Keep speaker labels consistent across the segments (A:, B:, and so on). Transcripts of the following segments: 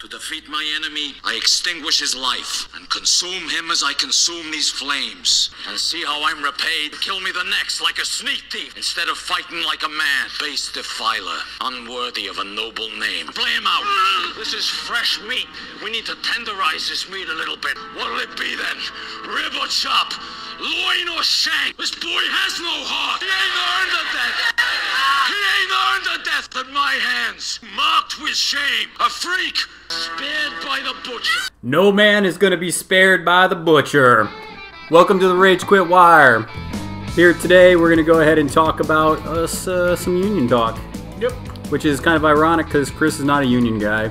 A: To defeat my enemy, I extinguish his life and consume him as I consume these flames. And see how I'm repaid? Kill me the next like a sneak thief instead of fighting like a man. Base defiler, unworthy of a noble name. Play him out. This is fresh meat. We need to tenderize this meat a little bit. What'll it be then? Rib or chop? Loin or shank? This boy has no heart. He ain't earned a death. He ain't earned a death at my hands. Marked with shame. A freak. Spared by the butcher.
B: No man is going to be spared by the butcher. Welcome to the Rage Quit Wire. Here today we're going to go ahead and talk about some union talk.
C: Yep.
B: Which is kind of ironic because Chris is not a union guy.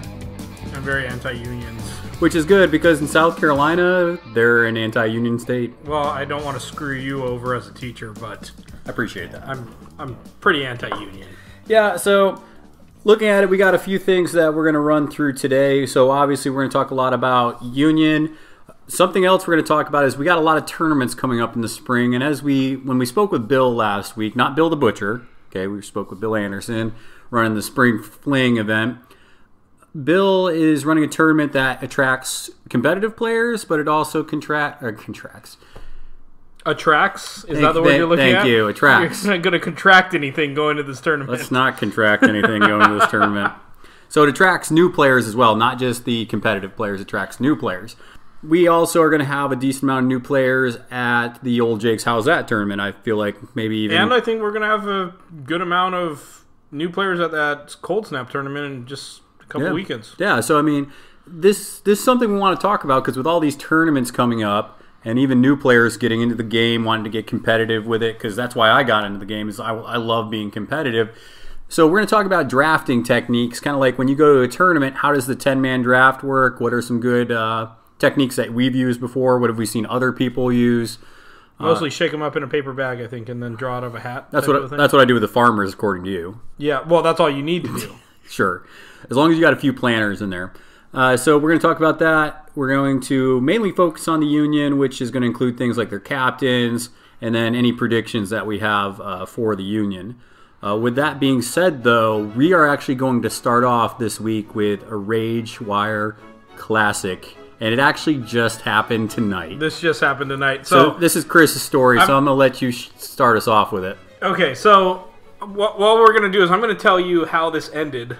C: I'm very anti-unions.
B: Which is good because in South Carolina, they're an anti-union state.
C: Well, I don't want to screw you over as a teacher, but
B: I appreciate that.
C: I'm pretty anti-union.
B: Yeah, so looking at it, we got a few things that we're going to run through today. So obviously we're going to talk a lot about union. Something else we're going to talk about is we got a lot of tournaments coming up in the spring. And when we spoke with Bill last week, not Bill the Butcher, okay, we spoke with Bill Anderson running the Spring Fling event. Bill is running a tournament that attracts competitive players, but it also contracts.
C: Attracts? Is that the word you're looking at?
B: Thank you. Attracts.
C: You're not going to contract anything going to this tournament.
B: Let's not contract anything going to this tournament. So it attracts new players as well, not just the competitive players. It attracts new players. We also are going to have a decent amount of new players at the Old Jake's How's That tournament. I feel like maybe even...
C: And I think we're going to have a good amount of new players at that Cold Snap tournament in just a couple weekends.
B: Yeah, so I mean, this is something we want to talk about because with all these tournaments coming up, and even new players getting into the game, wanting to get competitive with it, because that's why I got into the game, is I love being competitive. So we're going to talk about drafting techniques, kind of like when you go to a tournament, how does the 10-man draft work? What are some good techniques that we've used before? What have we seen other people use?
C: Mostly shake them up in a paper bag, I think, and then draw out of a hat.
B: That's what I do with the farmers, according to you.
C: Yeah, well, that's all you need to do.
B: Sure. As long as you got a few planners in there. So we're going to talk about that. We're going to mainly focus on the union, which is going to include things like their captains and then any predictions that we have for the union. With that being said, though, we are actually going to start off this week with a Rage Wire Classic. And it actually just happened tonight.
C: This just happened tonight.
B: So this is Chris's story, so I'm going to let you start us off with it.
C: Okay, so what we're going to do is I'm going to tell you how this ended.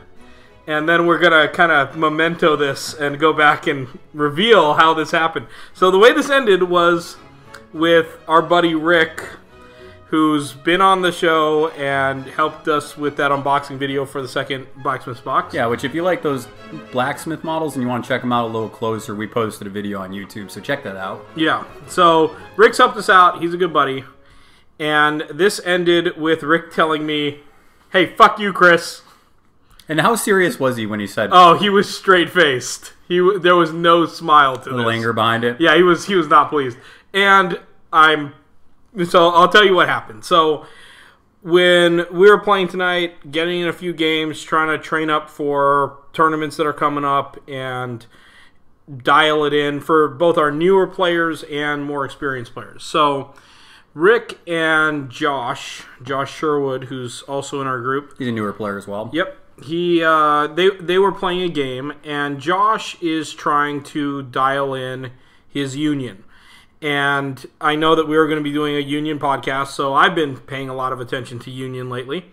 C: And then we're going to kind of memento this and go back and reveal how this happened. So the way this ended was with our buddy Rick, who's been on the show and helped us with that unboxing video for the second Blacksmith's Box.
B: Yeah, which if you like those blacksmith models and you want to check them out a little closer, we posted a video on YouTube, so check that out.
C: Yeah, so Rick's helped us out. He's a good buddy. And this ended with Rick telling me, hey, fuck you, Chris.
B: And how serious was he when he said...
C: Oh, he was straight-faced. There was no smile to this.
B: A little anger behind it?
C: Yeah, he was not pleased. And so I'll tell you what happened. So when we were playing tonight, getting in a few games, trying to train up for tournaments that are coming up and dial it in for both our newer players and more experienced players. So Rick and Josh Sherwood, who's also in our group.
B: He's a newer player as well.
C: Yep. They were playing a game, and Josh is trying to dial in his union. And I know that we were going to be doing a union podcast, so I've been paying a lot of attention to union lately.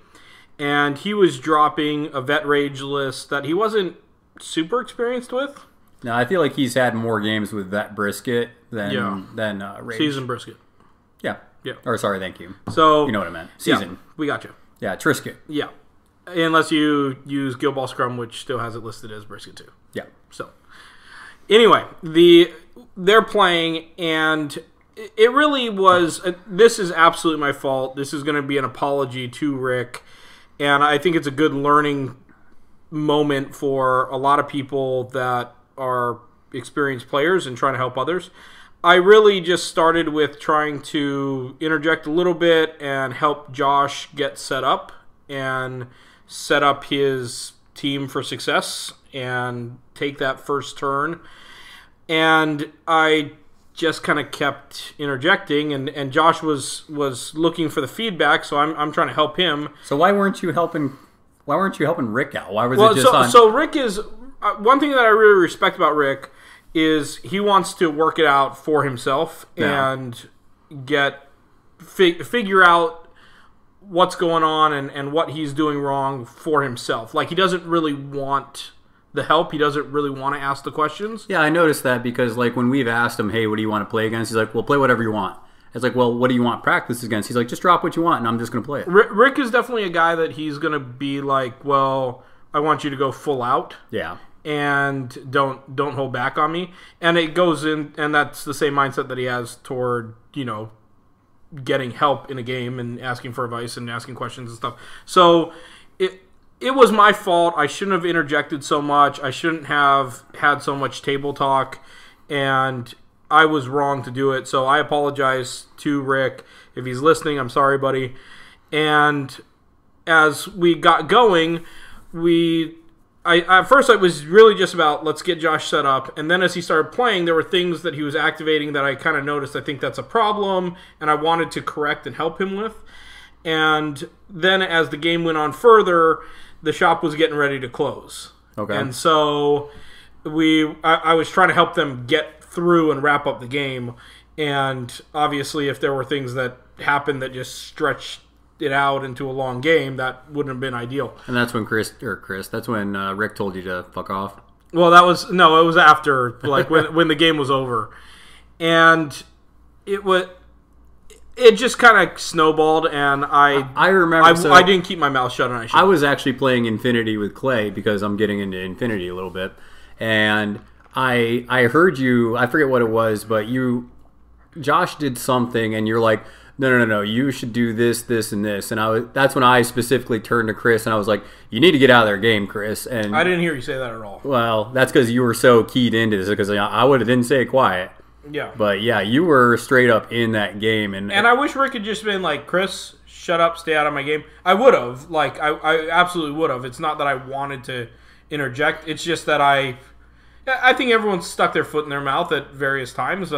C: And he was dropping a vet rage list that he wasn't super experienced with.
B: No, I feel like he's had more games with Vet Brisket than Rage.
C: Season Brisket.
B: Yeah.
C: Yeah.
B: Or sorry, thank you.
C: So
B: you know what I meant. Season.
C: Yeah, we got you.
B: Yeah, Trisket.
C: Yeah. Unless you use Guild Ball Scrum, which still has it listed as Brisket too.
B: Yeah.
C: So anyway, they're playing, and it really was... This is absolutely my fault. This is going to be an apology to Rick, and I think it's a good learning moment for a lot of people that are experienced players and trying to help others. I really just started with trying to interject a little bit and help Josh get set up and set up his team for success and take that first turn. And I just kind of kept interjecting, and Josh was looking for the feedback, so I'm trying to help him.
B: So why weren't you helping Rick out? Why was it just on...
C: So Rick is one thing that I really respect about Rick is he wants to work it out for himself and figure out what's going on and what he's doing wrong for himself. Like, he doesn't really want the help. He doesn't really want to ask the questions.
B: Yeah, I noticed that because, like, when we've asked him, hey, what do you want to play against? He's like, well, play whatever you want. It's like, well, what do you want practice against? He's like, just drop what you want, and I'm just going to play it.
C: Rick is definitely a guy that he's going to be like, well, I want you to go full out.
B: Yeah.
C: And don't hold back on me. And it goes in, and that's the same mindset that he has toward, getting help in a game and asking for advice and asking questions and stuff. So it was my fault. I shouldn't have interjected so much. I shouldn't have had so much table talk, and I was wrong to do it. So I apologize to Rick. If he's listening, I'm sorry, buddy. And as we got going, at first it was really just about let's get Josh set up, and then as he started playing, there were things that he was activating that I kind of noticed. I think that's a problem, and I wanted to correct and help him with. And then as the game went on further, the shop was getting ready to close.
B: Okay.
C: And so I was trying to help them get through and wrap up the game. And obviously, if there were things that happened that just stretched it out into a long game, that wouldn't have been ideal.
B: And that's when that's when Rick told you to fuck off.
C: Well, it was after, like, when the game was over. And it just kind of snowballed, and I remember I didn't keep my mouth shut, and
B: I was actually playing Infinity with Clay because I'm getting into Infinity a little bit, and I heard you. I forget what it was, but Josh did something, and you're like, no, you should do this, this, and this, and that's when I specifically turned to Chris, and I was like, you need to get out of their game, Chris. And
C: I didn't hear you say that at all.
B: Well, that's because you were so keyed into this, because I would have didn't say it quiet.
C: Yeah.
B: But yeah, you were straight up in that game. And
C: I wish Rick had just been like, Chris, shut up, stay out of my game. I would have. Like, I absolutely would have. It's not that I wanted to interject. It's just that I think everyone's stuck their foot in their mouth at various times.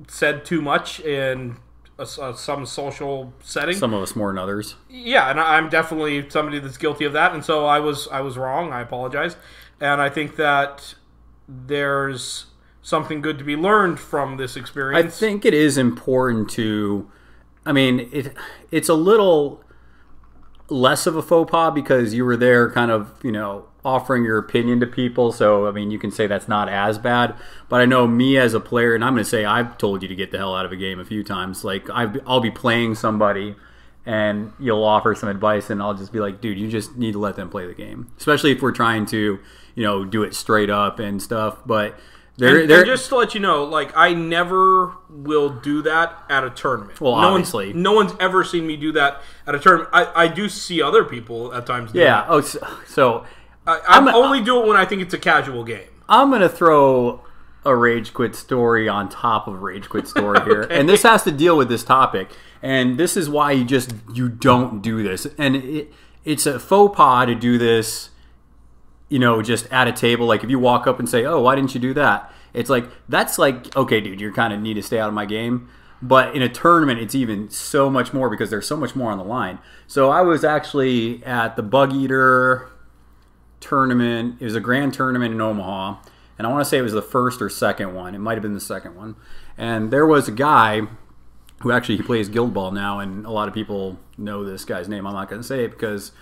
C: Said too much in some social setting.
B: Some of us more than others.
C: Yeah, and I'm definitely somebody that's guilty of that. And so I was wrong. I apologize. And I think that there's something good to be learned from this experience.
B: I think it is important to, it's a little less of a faux pas because you were there kind of, offering your opinion to people. So, you can say that's not as bad. But I know me as a player, and I'm going to say I've told you to get the hell out of a game a few times. Like, I'll be playing somebody and you'll offer some advice and I'll just be like, dude, you just need to let them play the game. Especially if we're trying to, do it straight up and stuff. But
C: and just to let you know, like, I never will do that at a tournament.
B: Well, obviously.
C: No one's ever seen me do that at a tournament. I do see other people at times do
B: that. Oh, so
C: I only do it when I think it's a casual game.
B: I'm going to throw a Rage Quit story on top of a Rage Quit story here. Okay. And this has to deal with this topic. And this is why you don't do this. And it's a faux pas to do this, just at a table. Like, if you walk up and say, oh, why didn't you do that? It's like, that's like, okay, dude, you kind of need to stay out of my game. But in a tournament, it's even so much more because there's so much more on the line. So I was actually at the Bug Eater tournament. It was a grand tournament in Omaha. And I want to say it was the first or second one. It might have been the second one. And there was a guy who he plays Guild Ball now. And a lot of people know this guy's name. I'm not going to say it because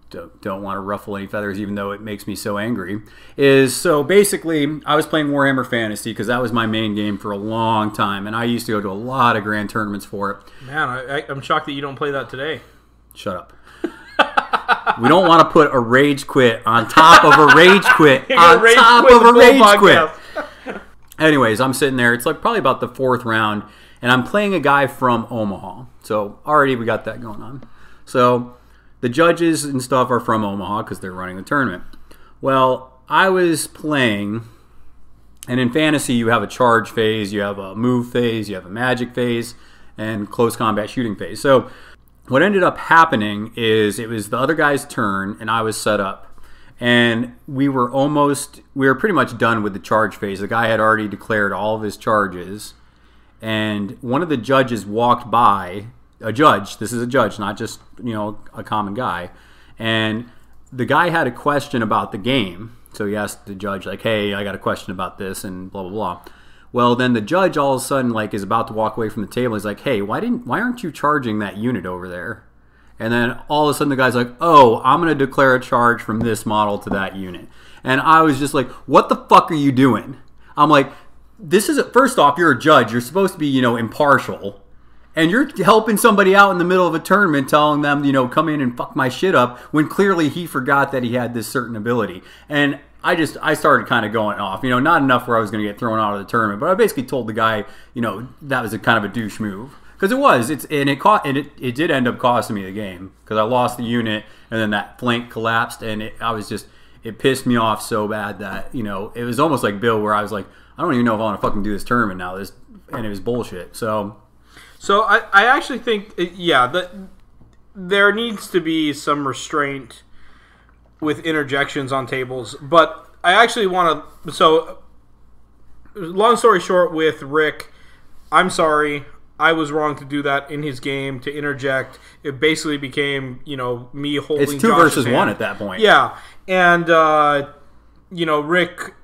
B: don't want to ruffle any feathers, even though it makes me so angry. So basically, I was playing Warhammer Fantasy because that was my main game for a long time, and I used to go to a lot of grand tournaments for it.
C: Man, I'm shocked that you don't play that today.
B: Shut up. We don't want to put a Rage Quit on top of a Rage Quit on top of a Rage Quit. Anyways, I'm sitting there. It's like probably about the fourth round, and I'm playing a guy from Omaha. So already we got that going on. So the judges and stuff are from Omaha because they're running the tournament. Well, I was playing, and in fantasy you have a charge phase, you have a move phase, you have a magic phase, and close combat shooting phase. So what ended up happening is it was the other guy's turn, and I was set up. And we were pretty much done with the charge phase. The guy had already declared all of his charges, and one of the judges walked by. A judge. This is a judge, not just a common guy. And the guy had a question about the game. So he asked the judge, like, hey, I got a question about this and blah, blah, blah. Well, then the judge all of a sudden like is about to walk away from the table. He's like, hey, why aren't you charging that unit over there? And then all of a sudden the guy's like, oh, I'm going to declare a charge from this model to that unit. And I was just like, what the fuck are you doing? I'm like, first off, you're a judge. You're supposed to be, impartial. And you're helping somebody out in the middle of a tournament, telling them, come in and fuck my shit up, when clearly he forgot that he had this certain ability. And I started kind of going off, not enough where I was going to get thrown out of the tournament, but I basically told the guy, that was a kind of a douche move. Because it was, it did end up costing me the game, because I lost the unit, and then that flank collapsed, and it pissed me off so bad that, it was almost like Bill, where I was like, I don't even know if I want to fucking do this tournament now, and it was bullshit, So
C: I actually think, that there needs to be some restraint with interjections on tables, but I actually want to, so long story short with Rick, I'm sorry, I was wrong to do that in his game, to interject. It basically became, me holding
B: It's 2
C: Josh's
B: versus
C: hand.
B: 1 at that point.
C: Yeah, and, Rick,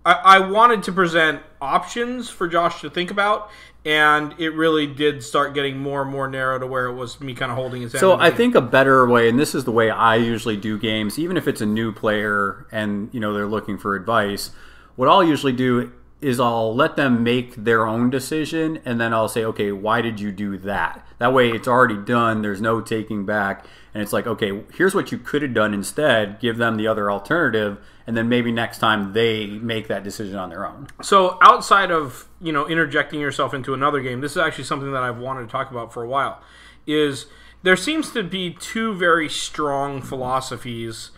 C: I wanted to present options for Josh to think about, and it really did start getting more and more narrow to where it was me kind of holding his hand.
B: So I think a better way, and this is the way I usually do games, even if it's a new player and they're looking for advice, what I'll usually do is I'll let them make their own decision, and then I'll say, okay, why did you do that? That way it's already done, there's no taking back, and it's like, okay, here's what you could have done instead, give them the other alternative, and then maybe next time they make that decision on their own.
C: So outside of, interjecting yourself into another game, this is actually something that I've wanted to talk about for a while, is there seems to be 2 very strong philosophies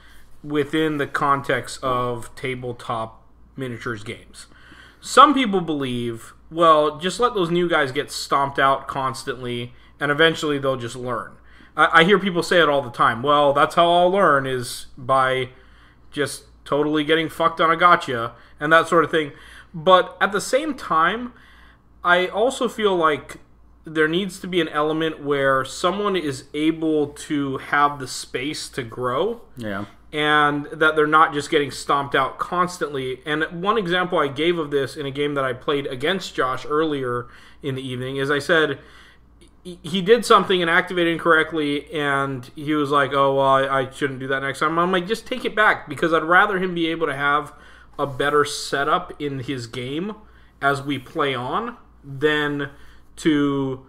C: within the context of tabletop miniatures games. Some people believe, well, just let those new guys get stomped out constantly, and eventually they'll just learn. I hear people say it all the time. Well, that's how I'll learn, is by just totally getting fucked on a gotcha, and that sort of thing. But at the same time, I also feel like there needs to be an element where someone is able to have the space to grow.
B: Yeah.
C: And that they're not just getting stomped out constantly. And one example I gave of this in a game that I played against Josh earlier in the evening is I said he did something and activated incorrectly, and he was like, oh, well, I shouldn't do that next time. I'm like, just take it back, because I'd rather him be able to have a better setup in his game as we play on than to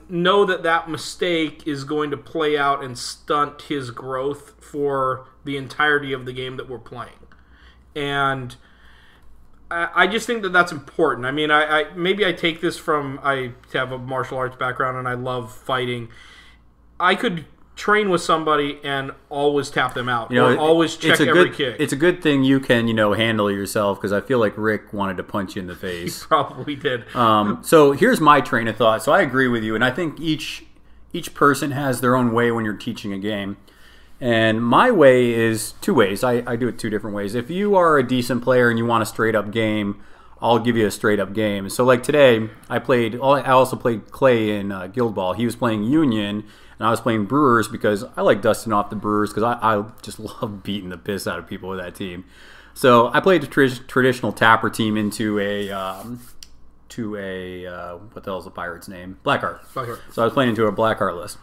C: know that mistake is going to play out and stunt his growth for the entirety of the game that we're playing. And I just think that that's important. I mean, maybe I take this from, I have a martial arts background and I love fighting. I could train with somebody and always tap them out, or always check every kick.
B: It's a good thing you can, handle yourself, because I feel like Rick wanted to punch you in the face.
C: He probably did.
B: So here's my train of thought. So I agree with you, and I think each person has their own way when you're teaching a game. And my way is 2 ways. I do it 2 different ways. If you are a decent player and you want a straight-up game, I'll give you a straight-up game. So like today, I also played Clay in Guild Ball. He was playing Union, and I was playing Brewers, because I like dusting off the Brewers, because I just love beating the piss out of people with that team. So I played the traditional Tapper team into a what the hell's the pirate's name? Blackheart. So I was playing into a Blackheart list.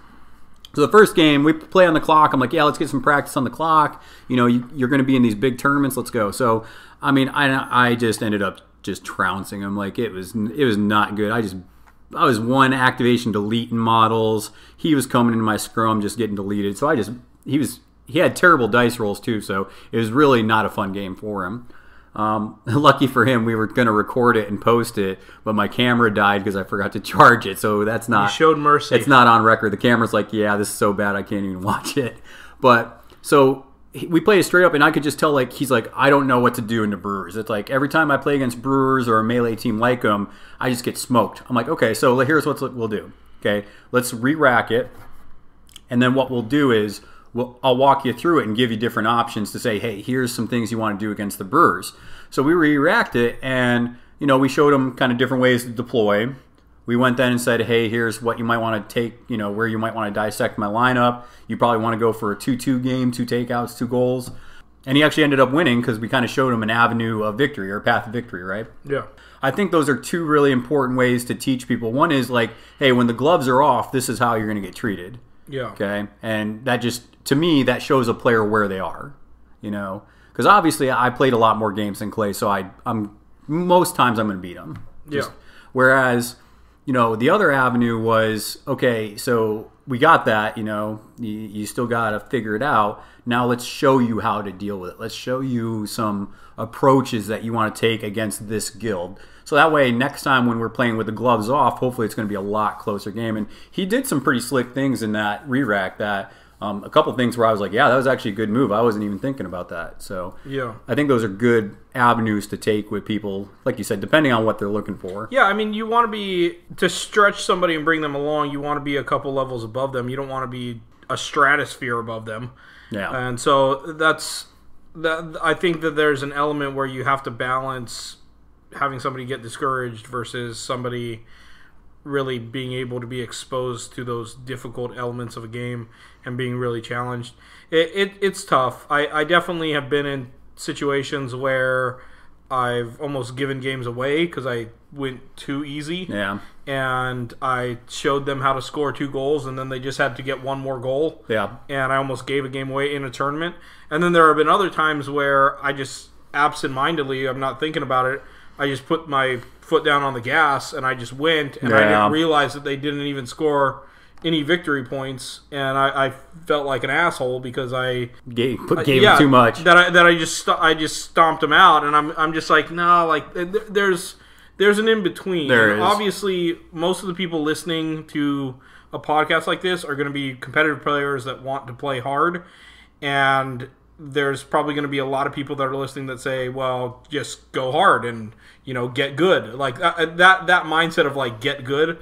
B: So the first game, we play on the clock. I'm like, yeah, let's get some practice on the clock. You're going to be in these big tournaments. Let's go. So, I mean, I just ended up just trouncing him. Like, it was not good. I was 1 activation deleting models. He was coming into my scrum just getting deleted. So he had terrible dice rolls too. So it was really not a fun game for him. Lucky for him, we were going to record it and post it, but my camera died because I forgot to charge it. So that's not.
C: You showed mercy.
B: It's not on record. The camera's like, yeah, this is so bad I can't even watch it. But so we played it straight up, and I could just tell, like, he's like, I don't know what to do in the Brewers. It's like every time I play against Brewers or a melee team like them, I just get smoked. I'm like, okay, so here's what we'll do. Okay, let's re-rack it, and then what we'll do is I'll walk you through it and give you different options to say, hey, here's some things you want to do against the Brewers. So we re-racked it, and we showed them kind of different ways to deploy. we went then and said, hey, here's what you might want to take, where you might want to dissect my lineup. You probably want to go for a 2-2 game, 2 takeouts, 2 goals. And he actually ended up winning because we kind of showed him an avenue of victory or a path of victory, right?
C: Yeah.
B: I think those are 2 really important ways to teach people. One is like, hey, when the gloves are off, this is how you're going to get treated.
C: Yeah.
B: Okay? And that just, to me, that shows a player where they are, Because obviously I played a lot more games than Clay, so I'm most times I'm going to beat him. Whereas, the other avenue was, okay, so we got that, you still got to figure it out. Now let's show you how to deal with it. Let's show you some approaches that you want to take against this guild. So that way, next time when we're playing with the gloves off, hopefully it's going to be a lot closer game. And he did some pretty slick things in that re-rack that a couple things where I was like, yeah, that was actually a good move. I wasn't even thinking about that. So
C: yeah,
B: I think those are good avenues to take with people, like you said, depending on what they're looking for.
C: Yeah, I mean, you want to stretch somebody and bring them along, you want to be a couple levels above them. You don't want to be a stratosphere above them.
B: Yeah.
C: And so I think that there's an element where you have to balance having somebody get discouraged versus somebody really being able to be exposed to those difficult elements of a game and being really challenged. It's tough. I definitely have been in situations where I've almost given games away because I went too easy.
B: Yeah.
C: And I showed them how to score 2 goals, and then they just had to get 1 more goal.
B: Yeah.
C: And I almost gave a game away in a tournament. And then there have been other times where I just absentmindedly, I'm not thinking about it, I just put my foot down on the gas and I just went, and I didn't realize that they didn't even score any victory points, and I felt like an asshole because I
B: gave them too much.
C: That I just stomped them out, and I'm just like, no, like there's an in between.
B: There is.
C: Obviously, most of the people listening to a podcast like this are going to be competitive players that want to play hard, and there's probably going to be a lot of people that are listening that say, well, just go hard and get good. Like that mindset of like get good,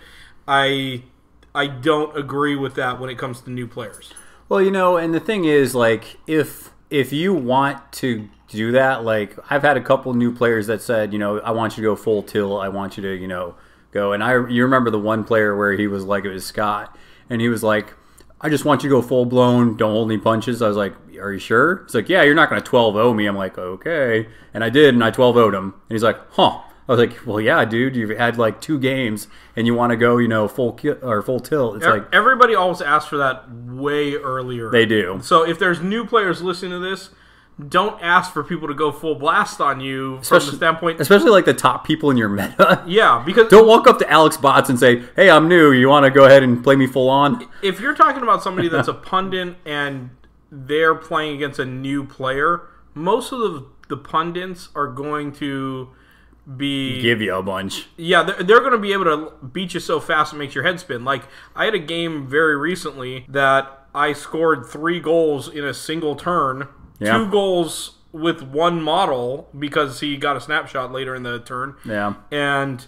C: I don't agree with that when it comes to new players.
B: Well, and the thing is, like, if you want to do that, like, I've had a couple new players that said, I want you to go full tilt, I want you to, go. And you remember the one player where he was like, it was Scott, and he was like, I just want you to go full blown, don't hold any punches. I was like, are you sure? He's like, yeah, you're not going to 12-0 me. I'm like, okay. And I did, and I 12-0'd him. And he's like, huh. I was like, well, yeah, dude, you've had like 2 games, and you want to go, full tilt. It's like
C: everybody always asks for that way earlier.
B: They do.
C: So if there's new players listening to this, don't ask for people to go full blast on you from the standpoint,
B: especially like the top people in your meta.
C: Yeah, because
B: don't walk up to Alex Bots and say, "Hey, I'm new. You want to go ahead and play me full on?"
C: If you're talking about somebody that's a pundit and they're playing against a new player, most of the pundits are going to
B: give you a bunch.
C: Yeah, they're going to be able to beat you so fast it makes your head spin. Like, I had a game very recently that I scored 3 goals in a single turn. Yeah. 2 goals with 1 model because he got a snapshot later in the turn.
B: Yeah.
C: And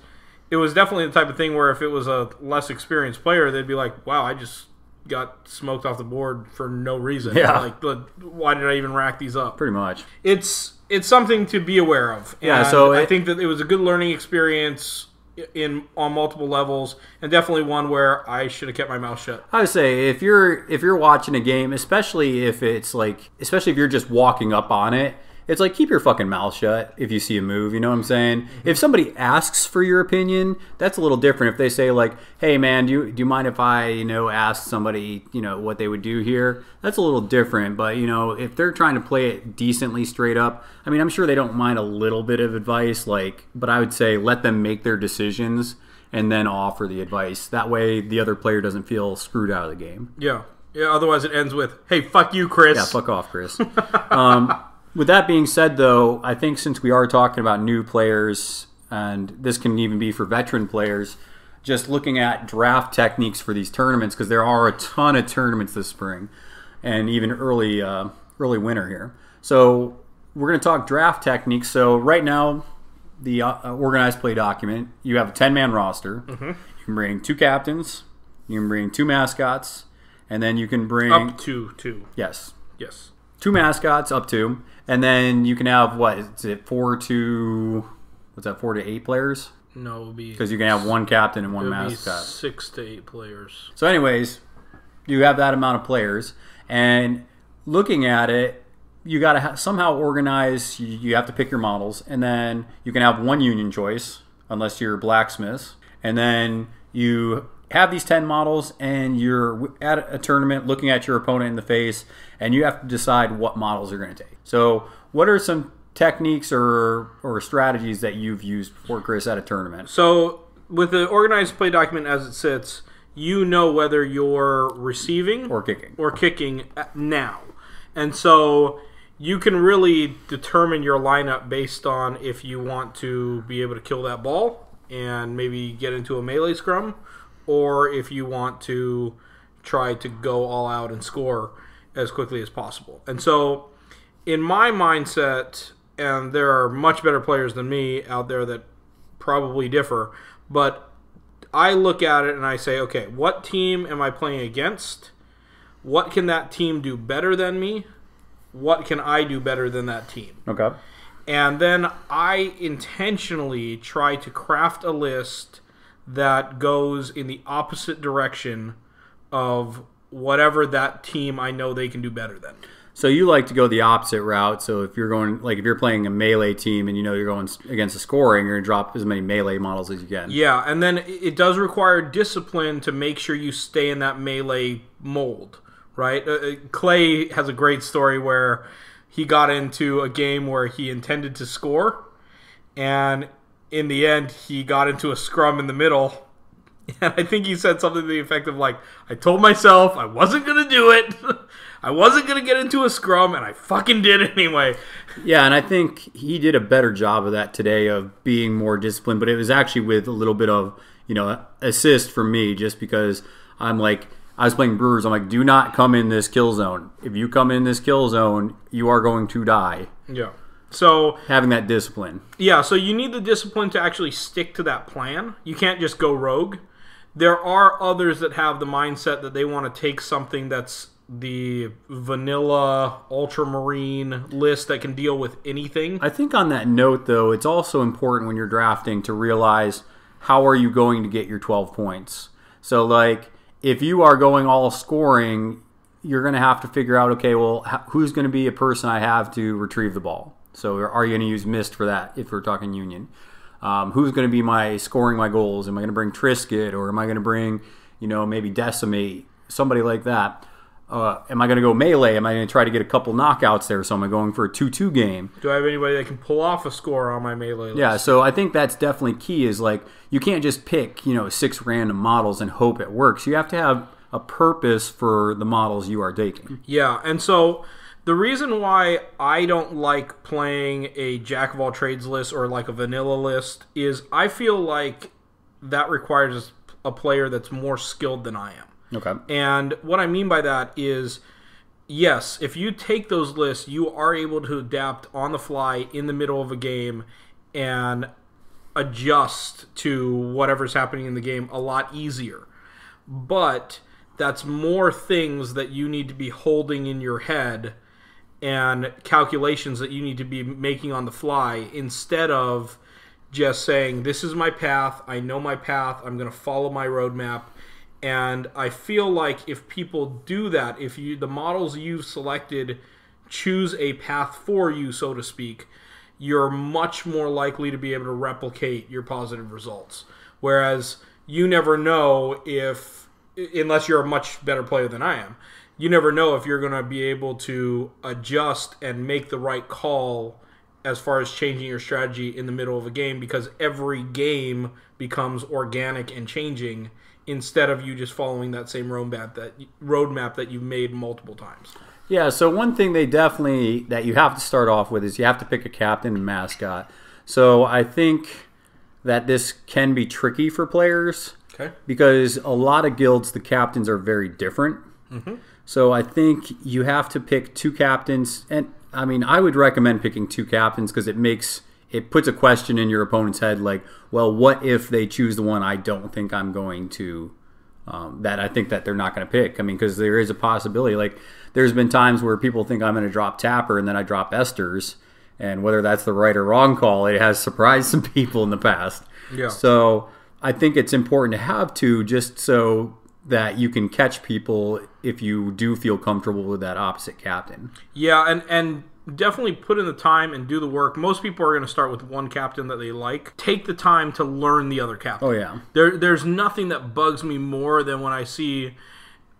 C: it was definitely the type of thing where if it was a less experienced player, they'd be like, wow, I just got smoked off the board for no reason.
B: Yeah.
C: Like, why did I even rack these up?
B: Pretty much.
C: It's something to be aware of. And
B: yeah, so
C: I think that it was a good learning experience on multiple levels, and definitely one where I should have kept my mouth shut.
B: I would say if you're watching a game, especially if you're just walking up on it, it's like, keep your fucking mouth shut if you see a move, you know what I'm saying? Mm-hmm. If somebody asks for your opinion, that's a little different. If they say like, hey man, do you mind if I, ask somebody, what they would do here? That's a little different. But, if they're trying to play it decently straight up, I mean, I'm sure they don't mind a little bit of advice, but I would say let them make their decisions and then offer the advice. That way the other player doesn't feel screwed out of the game.
C: Yeah. Yeah, otherwise it ends with, hey, fuck you, Chris.
B: Yeah, fuck off, Chris. With that being said, though, I think since we are talking about new players, and this can even be for veteran players, just looking at draft techniques for these tournaments, because there are a ton of tournaments this spring, and even early winter here. So we're going to talk draft techniques. So right now, the organized play document, you have a 10-man roster. Mm-hmm. You can bring 2 captains, you can bring 2 mascots, and then you can bring...
C: Up to 2.
B: Yes.
C: Yes.
B: 2 mascots, up to, and then you can have 4 to 8 players?
C: No, it would be
B: because you can have one captain and
C: it
B: one
C: would
B: mascot.
C: be 6 to 8 players.
B: So, anyways, you have that amount of players, and looking at it, you got to somehow organize. You have to pick your models, and then you can have one union choice, unless you're blacksmiths, and then you have these 10 models, and you're at a tournament looking at your opponent in the face, and you have to decide what models you're going to take. So, what are some techniques or strategies that you've used before, Chris, at a tournament?
C: So, with the organized play document as it sits, you know whether you're receiving
B: Or kicking
C: now. And so you can really determine your lineup based on if you want to be able to kill that ball and maybe get into a melee scrum, or if you want to try to go all out and score as quickly as possible. And so in my mindset, and there are much better players than me out there that probably differ, but I look at it and I say, okay, what team am I playing against? What can that team do better than me? What can I do better than that team?
B: Okay.
C: And then I intentionally try to craft a list that goes in the opposite direction of whatever that team I know they can do better than.
B: So you like to go the opposite route. So if you're going, like if you're playing a melee team and you know you're going against the scoring, you're going to drop as many melee models as you can.
C: Yeah, and then it does require discipline to make sure you stay in that melee mold, right? Clay has a great story where he got into a game where he intended to score, and in the end, he got into a scrum in the middle. And I think he said something to the effect of like, I told myself I wasn't going to do it. I wasn't going to get into a scrum, and I fucking did anyway.
B: Yeah, and I think he did a better job of that today, of being more disciplined, but it was actually with a little bit of, assist from me, just because I'm like, I was playing Brewers, I'm like, do not come in this kill zone. If you come in this kill zone, you are going to die.
C: Yeah. So
B: having that discipline.
C: Yeah, so you need the discipline to actually stick to that plan. You can't just go rogue. There are others that have the mindset that they want to take something that's the vanilla ultramarine list that can deal with anything.
B: I think on that note, though, it's also important when you're drafting to realize how are you going to get your 12 points. So, like, if you are going all scoring, you're going to have to figure out, okay, well, who's going to be a person I have to retrieve the ball? So are you going to use Mist for that if we're talking Union? Who's going to be scoring my goals? Am I going to bring Trisket, or am I going to bring, maybe Decimate, somebody like that? Am I going to go melee? Am I going to try to get a couple knockouts there? So am I going for a 2-2 game?
C: Do I have anybody that can pull off a score on my melee list?
B: Yeah, so I think that's definitely key, is like you can't just pick, 6 random models and hope it works. You have to have a purpose for the models you are taking.
C: Yeah, and so the reason why I don't like playing a jack of all trades list or like a vanilla list is I feel like that requires a player that's more skilled than I am.
B: Okay.
C: And what I mean by that is, yes, if you take those lists, you are able to adapt on the fly in the middle of a game and adjust to whatever's happening in the game a lot easier. But that's more things that you need to be holding in your head and calculations that you need to be making on the fly, instead of just saying, this is my path, I know my path, I'm going to follow my roadmap. And I feel like if people do that, if the models you've selected choose a path for you, so to speak, you're much more likely to be able to replicate your positive results. Whereas you never know if, unless you're a much better player than I am, you never know if you're going to be able to adjust and make the right call as far as changing your strategy in the middle of a game, because every game becomes organic and changing instead of you just following that same roadmap that you've made multiple times.
B: Yeah, so one thing that you have to start off with is you have to pick a captain and mascot. So I think that this can be tricky for players,
C: okay,
B: because a lot of guilds, the captains are very different.
C: Mm-hmm.
B: So I think you have to pick 2 captains, and I mean, I would recommend picking 2 captains because it puts a question in your opponent's head, like, well, what if they choose the one I don't think I'm going to, that I think that they're not going to pick? I mean, because there is a possibility. Like, there's been times where people think I'm going to drop Tapper, and then I drop Esther's, And whether that's the right or wrong call, it has surprised some people in the past.
C: Yeah.
B: So I think it's important to have two, just so that you can catch people if you do feel comfortable with that opposite captain.
C: Yeah, and definitely put in the time and do the work. Most people are going to start with one captain that they like. Take the time to learn the other captain.
B: Oh, yeah.
C: There's nothing that bugs me more than when I see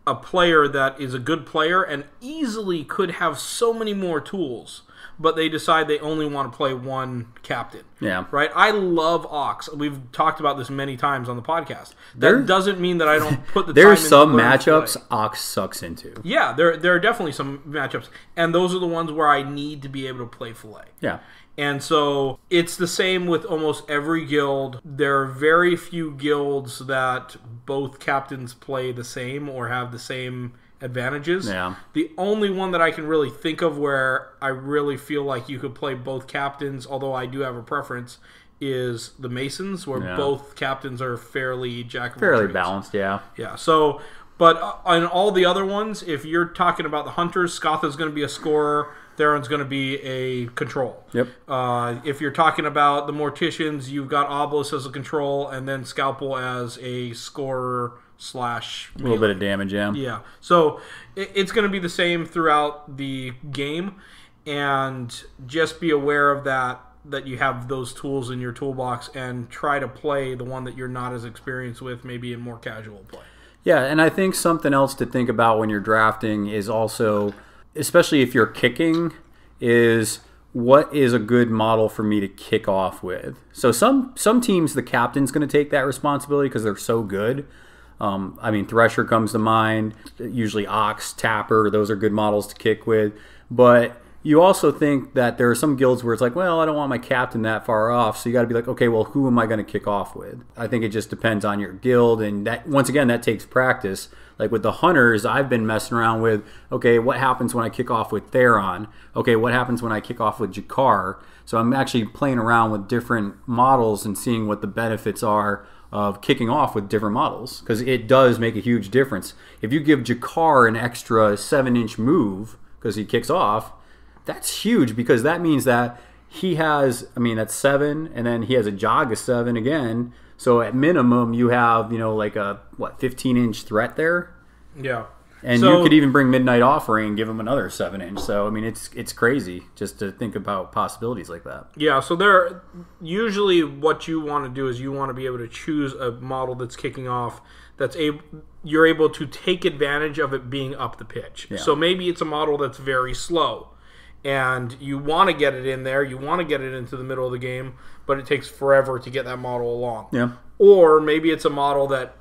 C: a player that is a good player and easily could have so many more tools, but they decide they only want to play one captain.
B: Yeah.
C: Right? I love Ox. We've talked about this many times on the podcast. That doesn't mean that I don't put the time in.
B: There's some
C: to learn
B: matchups
C: play.
B: Ox sucks into.
C: Yeah, there are definitely some matchups. And those are the ones where I need to be able to play filet.
B: Yeah.
C: And so it's the same with almost every guild. There are very few guilds that both captains play the same or have the same advantages.
B: Yeah.
C: The only one that I can really think of where I really feel like you could play both captains, although I do have a preference, is the Masons, where both captains are fairly jack of all trades.
B: Balanced, yeah.
C: Yeah. So, but on all the other ones, if you're talking about the Hunters, Scatha's going to be a scorer. Theron's going to be a control.
B: Yep.
C: If you're talking about the Morticians, you've got Obelisk as a control, and then Scalpel as a scorer /
B: A little bit of damage, yeah.
C: Yeah. So it's going to be the same throughout the game, and just be aware of that you have those tools in your toolbox, and try to play the one that you're not as experienced with, maybe in more casual play.
B: Yeah, and I think something else to think about when you're drafting is also, especially if you're kicking, is what is a good model for me to kick off with. So some teams, the captain's going to take that responsibility because they're so good. I mean, Thresher comes to mind, usually Ox, Tapper, those are good models to kick with. But you also think that there are some guilds where it's like, well, I don't want my captain that far off, so you got to be like, okay, well, who am I going to kick off with? I think it just depends on your guild, and that, once again, that takes practice. Like with the Hunters, I've been messing around with, okay, what happens when I kick off with Theron? Okay, what happens when I kick off with Jakar? So I'm actually playing around with different models and seeing what the benefits are of kicking off with different models, because it does make a huge difference. If you give Jakar an extra 7-inch move because he kicks off, that's huge, because that means that he has, I mean, that's 7, and then he has a jog of 7 again. So at minimum, you have, like a, 15-inch threat there?
C: Yeah.
B: And
C: so,
B: you could even bring Midnight Offering and give him another 7-inch. So, I mean, it's crazy just to think about possibilities like that.
C: Yeah, so usually what you want to do is you want to be able to choose a model that's kicking off you're able to take advantage of it being up the pitch.
B: Yeah.
C: So maybe it's a model that's very slow, and you want to get it in there, you want to get it into the middle of the game, but it takes forever to get that model along.
B: Yeah.
C: Or maybe it's a model that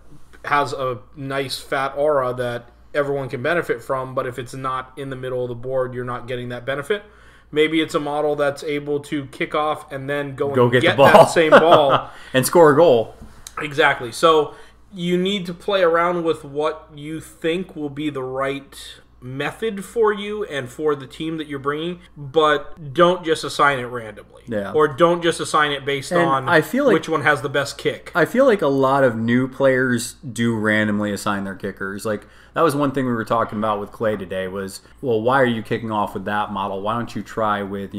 C: has a nice fat aura that everyone can benefit from, but if it's not in the middle of the board, you're not getting that benefit. Maybe it's a model that's able to kick off and then go and
B: get
C: get
B: the ball.
C: that same ball.
B: And score a goal.
C: Exactly. So you need to play around with what you think will be the right method for you and for the team that you're bringing, but don't just assign it randomly.
B: Yeah.
C: Or don't just assign it based on
B: I feel like,
C: which one has the best kick.
B: I feel like a lot of new players do randomly assign their kickers. Like, that was one thing we were talking about with Clay today was, well, why are you kicking off with that model? Why don't you try with,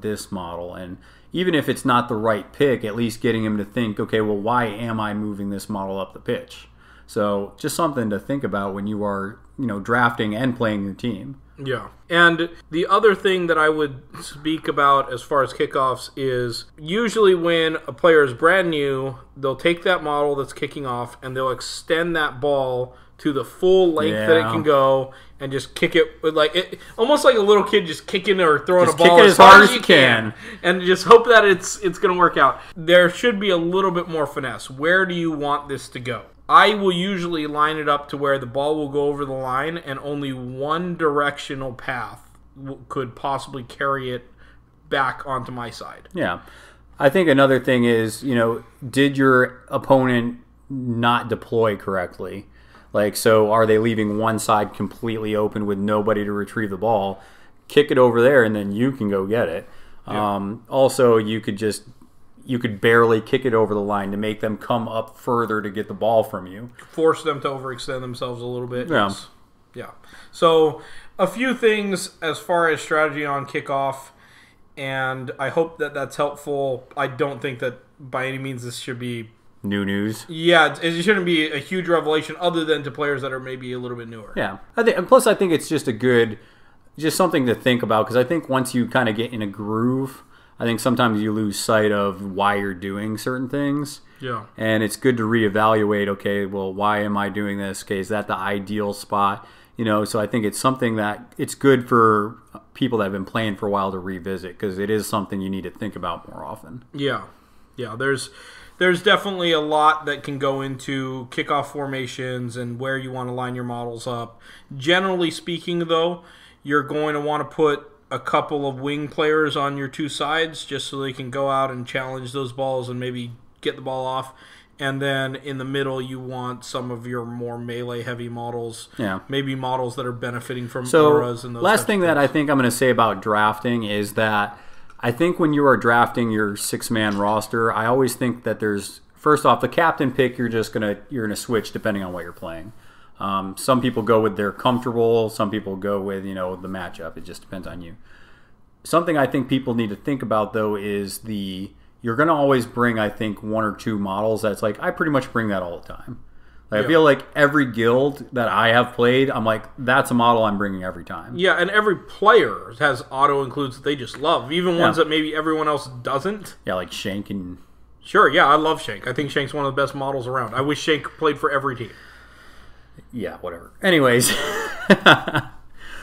B: this model? And even if it's not the right pick, at least getting him to think, okay, well, why am I moving this model up the pitch? So just something to think about when you are, drafting and playing your team.
C: Yeah. And the other thing that I would speak about as far as kickoffs is usually when a player is brand new, they'll take that model that's kicking off and they'll extend that ball to the full length that it can go and just kick it almost like a little kid just kicking or throwing
B: just
C: a ball
B: kick it
C: as hard as you can and just hope that it's going to work out. There should be a little bit more finesse. Where do you want this to go? I will usually line it up to where the ball will go over the line and only one directional path could possibly carry it back onto my side.
B: Yeah. I think another thing is, did your opponent not deploy correctly? Like, so are they leaving one side completely open with nobody to retrieve the ball? Kick it over there and then you can go get it. Yeah. Also, you could barely kick it over the line to make them come up further to get the ball from you.
C: Force them to overextend themselves a little bit.
B: Yeah.
C: Yes. Yeah. So a few things as far as strategy on kickoff, and I hope that that's helpful. I don't think that by any means this should be
B: new news.
C: Yeah, it shouldn't be a huge revelation other than to players that are maybe a little bit newer.
B: Yeah, and plus I think it's just just something to think about, because I think once you kind of get in a groove, I think sometimes you lose sight of why you're doing certain things.
C: Yeah.
B: And it's good to reevaluate, okay, well, why am I doing this? Okay, is that the ideal spot? So I think it's something that it's good for people that have been playing for a while to revisit, because it is something you need to think about more often.
C: Yeah. Yeah, there's definitely a lot that can go into kickoff formations and where you want to line your models up. Generally speaking, though, you're going to want to put a couple of wing players on your two sides just so they can go out and challenge those balls and maybe get the ball off. And then in the middle, you want some of your more melee-heavy models.
B: Yeah.
C: Maybe models that are benefiting from
B: So,
C: auras and those
B: last thing that
C: things.
B: I think I'm going to say about drafting is that I think when you are drafting your 6-man roster, I always think that first off, the captain pick, you're gonna switch depending on what you're playing. Some people go with they're comfortable. Some people go with the matchup. It just depends on you. Something I think people need to think about though is you're going to always bring, I think, 1 or 2 models that's like, I pretty much bring that all the time. I feel like every guild that I have played, I'm like, that's a model I'm bringing every time.
C: Yeah, and every player has auto includes that they just love, even ones that maybe everyone else doesn't.
B: Yeah, like Shank and...
C: Sure, yeah, I love Shank. I think Shank's one of the best models around. I wish Shank played for every team.
B: Yeah, whatever. Anyways.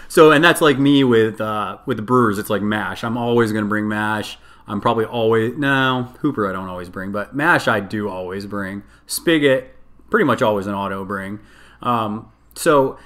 B: So, and that's like me with the Brewers. It's like MASH. I'm always going to bring MASH. I'm probably always... No, Hooper I don't always bring, but MASH I do always bring. Spigot, pretty much always an auto bring. So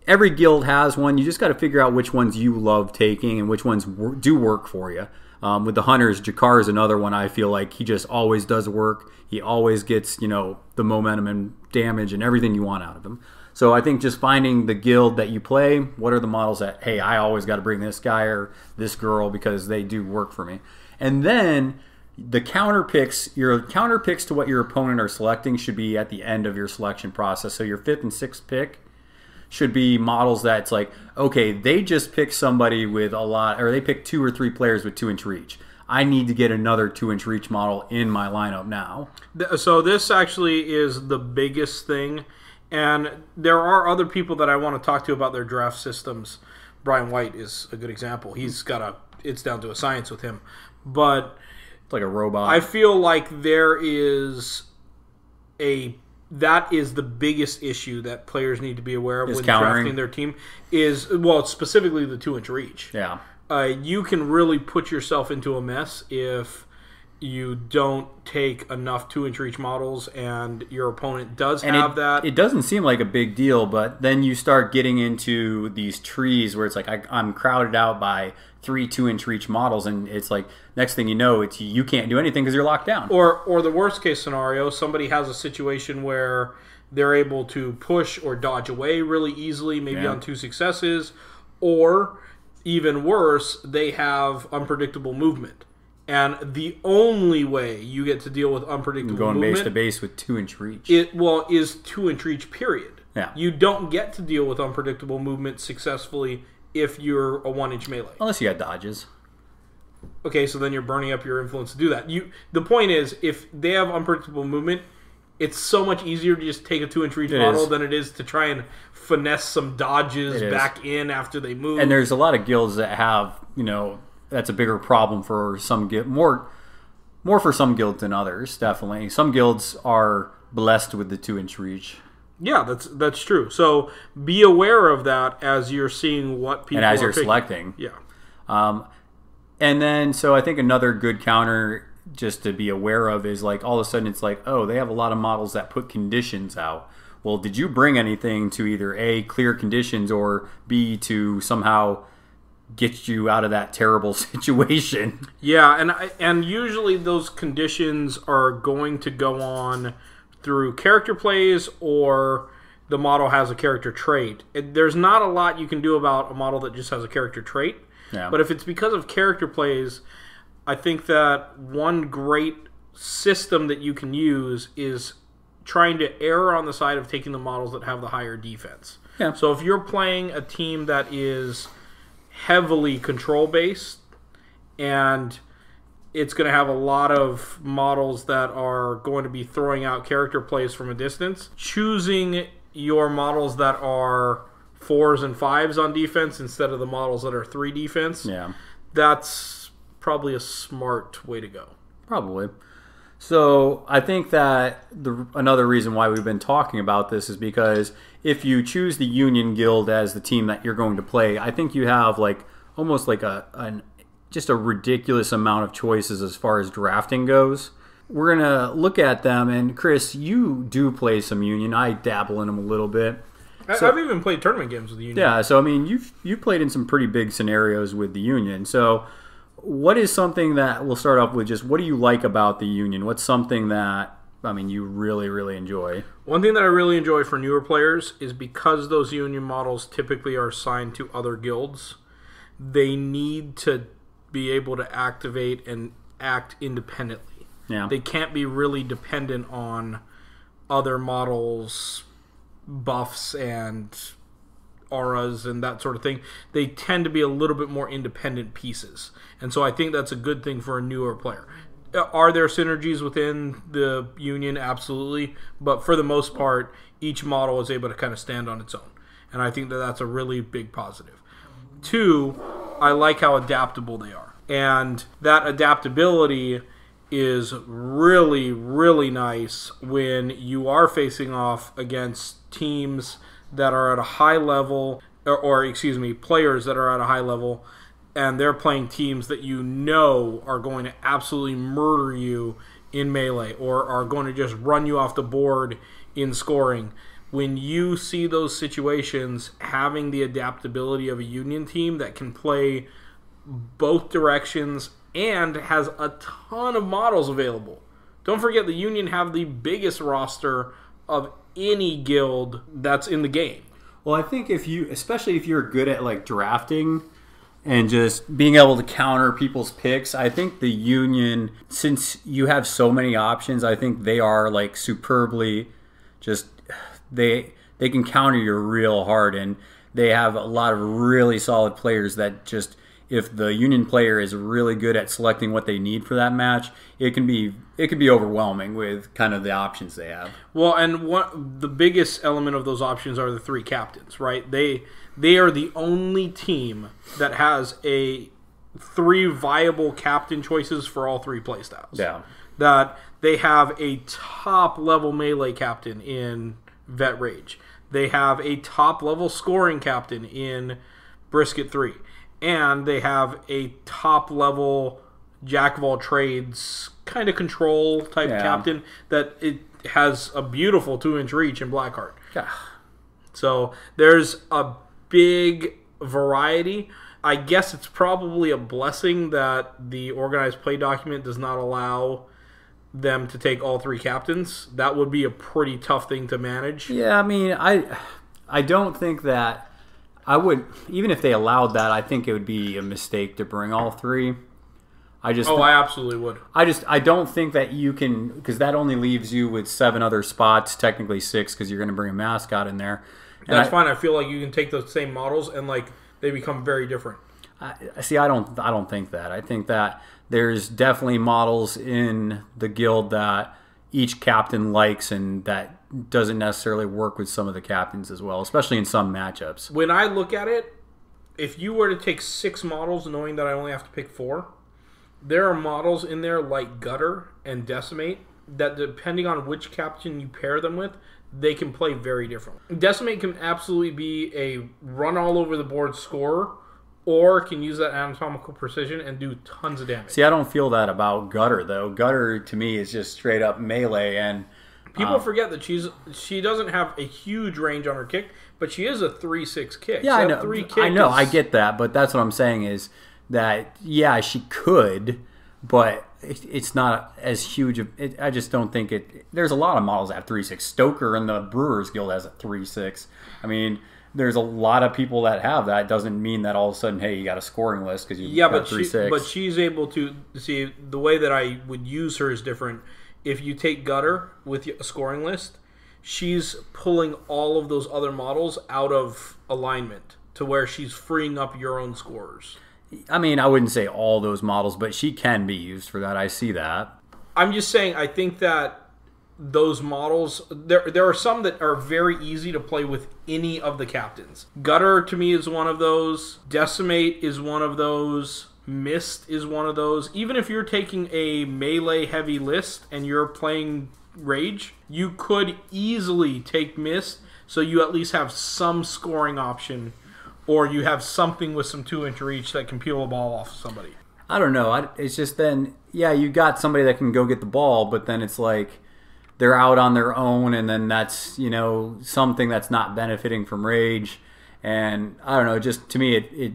B: every guild has one. You just got to figure out which ones you love taking and which ones do work for you. With the Hunters, Jakar is another one I feel like he just always does work. He always gets, the momentum and damage and everything you want out of him. So I think just finding the guild that you play, what are the models that, hey, I always got to bring this guy or this girl because they do work for me. And then your counter picks to what your opponent are selecting should be at the end of your selection process. So your 5th and 6th pick should be models that's like, okay, they just picked somebody with a lot, or they picked 2 or 3 players with 2-inch reach. I need to get another 2-inch reach model in my lineup now.
C: So this actually is the biggest thing, and there are other people that I want to talk to about their draft systems. Brian White is a good example. He's got it's down to a science with him. But
B: it's like a robot.
C: I feel like that is the biggest issue that players need to be aware of when drafting their team specifically the 2-inch reach.
B: Yeah.
C: You can really put yourself into a mess if you don't take enough 2-inch reach models and your opponent does have that.
B: It doesn't seem like a big deal, but then you start getting into these trees where it's like I'm crowded out by 3 2-inch reach models, and it's like next thing you know, you can't do anything because you're locked down.
C: Or the worst case scenario, somebody has a situation where they're able to push or dodge away really easily, maybe on 2 successes, or even worse, they have unpredictable movement. And the only way you get to deal with unpredictable
B: going
C: movement...
B: base to base with 2-inch reach.
C: is 2-inch reach, period.
B: Yeah.
C: You don't get to deal with unpredictable movement successfully if you're a 1-inch melee.
B: Unless you got dodges.
C: Okay, so then you're burning up your influence to do that. The point is, if they have unpredictable movement, it's so much easier to just take a 2-inch reach model than it is to try and finesse some dodges back in after they move.
B: And there's a lot of guilds that have, that's a bigger problem for some guild, more for some guilds than others, definitely. Some guilds are blessed with the 2-inch reach.
C: Yeah, that's true. So be aware of that as you're seeing what people
B: and as
C: are
B: you're
C: picking.
B: selecting.
C: Yeah.
B: And then, so I think another good counter just to be aware of is like all of a sudden it's like, oh, they have a lot of models that put conditions out. Well, did you bring anything to either A, clear conditions, or B, to somehow get you out of that terrible situation?
C: Yeah, and usually those conditions are going to go on through character plays, or the model has a character trait. There's not a lot you can do about a model that just has a character trait.
B: Yeah.
C: But if it's because of character plays, I think that one great system that you can use is trying to err on the side of taking the models that have the higher defense.
B: Yeah.
C: So if you're playing a team that is heavily control-based, and it's going to have a lot of models that are going to be throwing out character plays from a distance. Choosing your models that are 4s and 5s on defense instead of the models that are 3 defense, that's probably a smart way to go.
B: Probably. So I think that another reason why we've been talking about this is because if you choose the Union Guild as the team that you're going to play, I think you have almost like just a ridiculous amount of choices as far as drafting goes. We're going to look at them, and Chris, you do play some Union. I dabble in them a little bit.
C: I've even played tournament games with the Union.
B: Yeah, so I mean, you've played in some pretty big scenarios with the Union. So what is something that we'll start off with? Just what do you like about the Union? What's something that you really, really enjoy?
C: One thing that I really enjoy for newer players is because those Union models typically are assigned to other guilds, they need to be able to activate and act independently.
B: Yeah.
C: They can't be really dependent on other models' buffs and auras and that sort of thing. They tend to be a little bit more independent pieces. And so I think that's a good thing for a newer player. Are there synergies within the Union? Absolutely. But for the most part, each model is able to kind of stand on its own. And I think that that's a really big positive. 2, I like how adaptable they are. And that adaptability is really, really nice when you are facing off against teams that are at a high level, players that are at a high level, and they're playing teams that you know are going to absolutely murder you in melee or are going to just run you off the board in scoring. When you see those situations, having the adaptability of a Union team that can play both directions and has a ton of models available. Don't forget the Union have the biggest roster of any guild that's in the game.
B: Well, I think especially if you're good at drafting and just being able to counter people's picks, I think the Union, since you have so many options, I think they are superbly just they can counter you real hard, and they have a lot of really solid players that just, if the Union player is really good at selecting what they need for that match, it can be overwhelming with kind of the options they have.
C: Well, and the biggest element of those options are the 3 captains, right? They are the only team that has 3 viable captain choices for all 3 playstyles.
B: Yeah.
C: That they have a top level melee captain in Vet Rage. They have a top level scoring captain in Brisket 3. And they have a top-level jack of all trades kind of control type captain that it has a beautiful 2-inch reach in Blackheart.
B: Yeah.
C: So there's a big variety. I guess it's probably a blessing that the organized play document does not allow them to take all 3 captains. That would be a pretty tough thing to manage.
B: Yeah, I mean, I don't think that... I would, even if they allowed that, I think it would be a mistake to bring all 3. I
C: absolutely would.
B: I don't think that you can, because that only leaves you with 7 other spots, technically 6, because you're going to bring a mascot in there.
C: That's fine. I feel like you can take those same models and they become very different.
B: I don't think that. I think that there's definitely models in the guild that each captain likes and that doesn't necessarily work with some of the captains as well, especially in some matchups.
C: When I look at it, if you were to take 6 models knowing that I only have to pick 4, there are models in there like Gutter and Decimate that, depending on which captain you pair them with, they can play very differently. Decimate can absolutely be a run all over the board scorer, or can use that anatomical precision and do tons of damage.
B: See, I don't feel that about Gutter, though. Gutter, to me, is just straight up melee, and
C: people forget that she doesn't have a huge range on her kick, but she is a 3-6 kick.
B: Yeah,
C: so
B: I know.
C: 3 kick
B: I know. I get that, but that's what I'm saying is that, yeah, she could, but it's not as huge. I just don't think it. There's a lot of models that have 3-6. Stoker in the Brewers Guild has a 3-6. I mean, there's a lot of people that have that. It doesn't mean that all of a sudden, hey, you got a scoring list because you got 3-6.
C: But she's able to see the way that I would use her is different. If you take Gutter with a scoring list, she's pulling all of those other models out of alignment to where she's freeing up your own scorers.
B: I mean, I wouldn't say all those models, but she can be used for that. I see that.
C: I'm just saying, I think that those models, there are some that are very easy to play with any of the captains. Gutter, to me, is one of those. Decimate is one of those. Mist is one of those. Even if you're taking a melee-heavy list and you're playing Rage, you could easily take Mist, so you at least have some scoring option, or you have something with some 2-inch reach that can peel a ball off somebody.
B: I don't know. It's just then, yeah, you got somebody that can go get the ball, but then it's like they're out on their own, and then that's, something that's not benefiting from Rage. And I don't know, just to me, it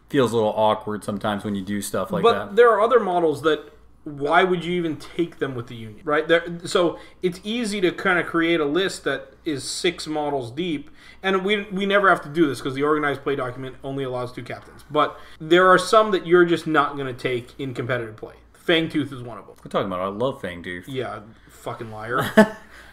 B: feels a little awkward sometimes when you do stuff like that.
C: But there are other models that, why would you even take them with the Union, right? So it's easy to kind of create a list that is 6 models deep, and we never have to do this because the organized play document only allows 2 captains. But there are some that you're just not going to take in competitive play. Fangtooth is one of them.
B: We're talking about, I love Fangtooth.
C: Yeah, fucking liar.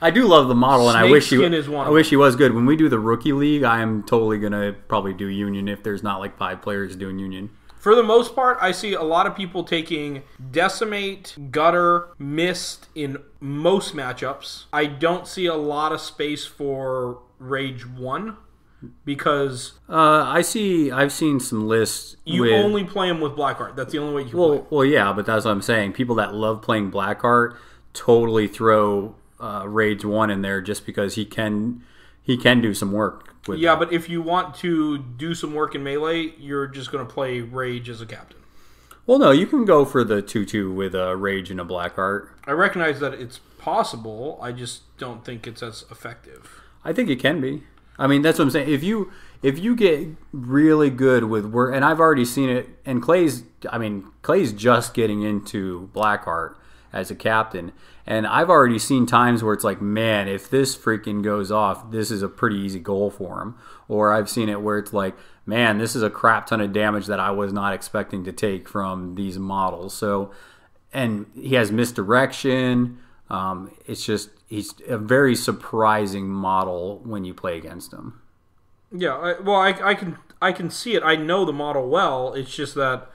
B: I do love the model, and I wish he was good. When we do the rookie league, I am totally gonna probably do Union if there's not like 5 players doing Union.
C: For the most part, I see a lot of people taking Decimate, Gutter, Mist in most matchups. I don't see a lot of space for Rage 1 because
B: I've seen some lists.
C: You only play them with Blackheart. That's the only way you can play.
B: Well, yeah, but that's what I'm saying. People that love playing Blackheart totally throw Rage 1 in there just because he can do some work with that.
C: But if you want to do some work in melee, you're just going to play Rage as a captain.
B: Well, no, you can go for the 2-2 with a Rage and a Blackheart.
C: I recognize that it's possible. I just don't think it's as effective.
B: I think it can be. I mean, that's what I'm saying. If you get really good with work, and I've already seen it, and Clay's just getting into Blackheart as a captain, and I've already seen times where it's like, man, if this freaking goes off, this is a pretty easy goal for him. Or I've seen it where it's like, man, this is a crap ton of damage that I was not expecting to take from these models. So, and he has misdirection. It's just, he's a very surprising model when you play against him.
C: Yeah, I can see it. I know the model well. It's just that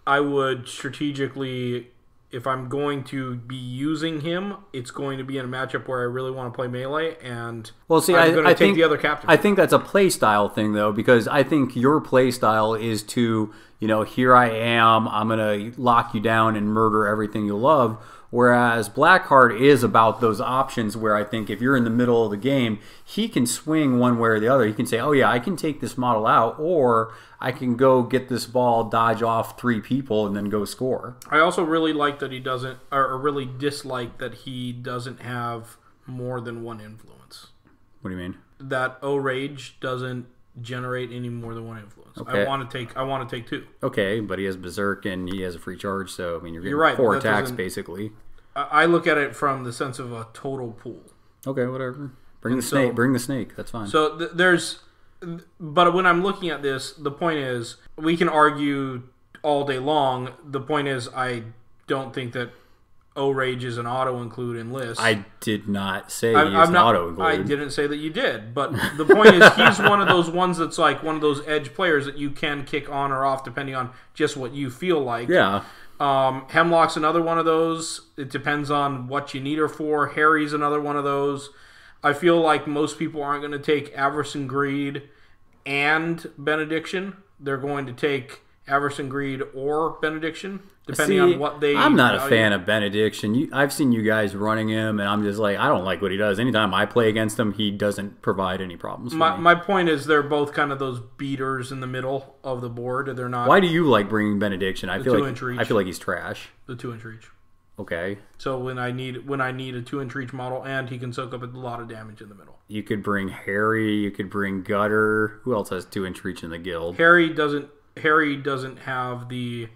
C: I would strategically, if I'm going to be using him, it's going to be in a matchup where I really want to play melee, and I'm going to take the other captain.
B: I think that's a play style thing, though, because I think your play style is to, here I am, I'm going to lock you down and murder everything you love. Whereas Blackheart is about those options where I think if you're in the middle of the game, he can swing one way or the other. He can say, oh yeah, I can take this model out, or I can go get this ball, dodge off 3 people, and then go score.
C: I also really like that he doesn't, or really dislike that he doesn't have more than 1 influence.
B: What do you mean?
C: That O-Rage doesn't generate any more than 1 influence. Okay. I want to take 2.
B: Okay, but he has Berserk and he has a free charge, so I mean you're getting
C: right,
B: 4 attacks basically.
C: I look at it from the sense of a total pool.
B: Okay, whatever. Bring the snake. That's fine.
C: So but when I'm looking at this, the point is, we can argue all day long. The point is, I don't think that O-Rage is an auto-include in lists.
B: I did not say he's an auto-include.
C: I didn't say that you did. But the point is, he's one of those ones that's like one of those edge players that you can kick on or off depending on just what you feel like.
B: Yeah.
C: Hemlock's another one of those. It depends on what you need her for. Harry's another one of those. I feel like most people aren't going to take Avarice and Greed and Benediction. They're going to take Avarice and Greed or Benediction, depending on what they...
B: I'm not a fan of Benediction. I've seen you guys running him, and I'm just like, I don't like what he does. Anytime I play against him, he doesn't provide any problems for me.
C: My point is they're both kind of those beaters in the middle of the board. They're not...
B: Why do you like bringing Benediction? I feel like he's trash.
C: The 2-inch reach.
B: Okay.
C: So when I need a 2-inch reach model, and he can soak up a lot of damage in the middle.
B: You could bring Harry. You could bring Gutter. Who else has 2-inch reach in the guild?
C: Harry doesn't have the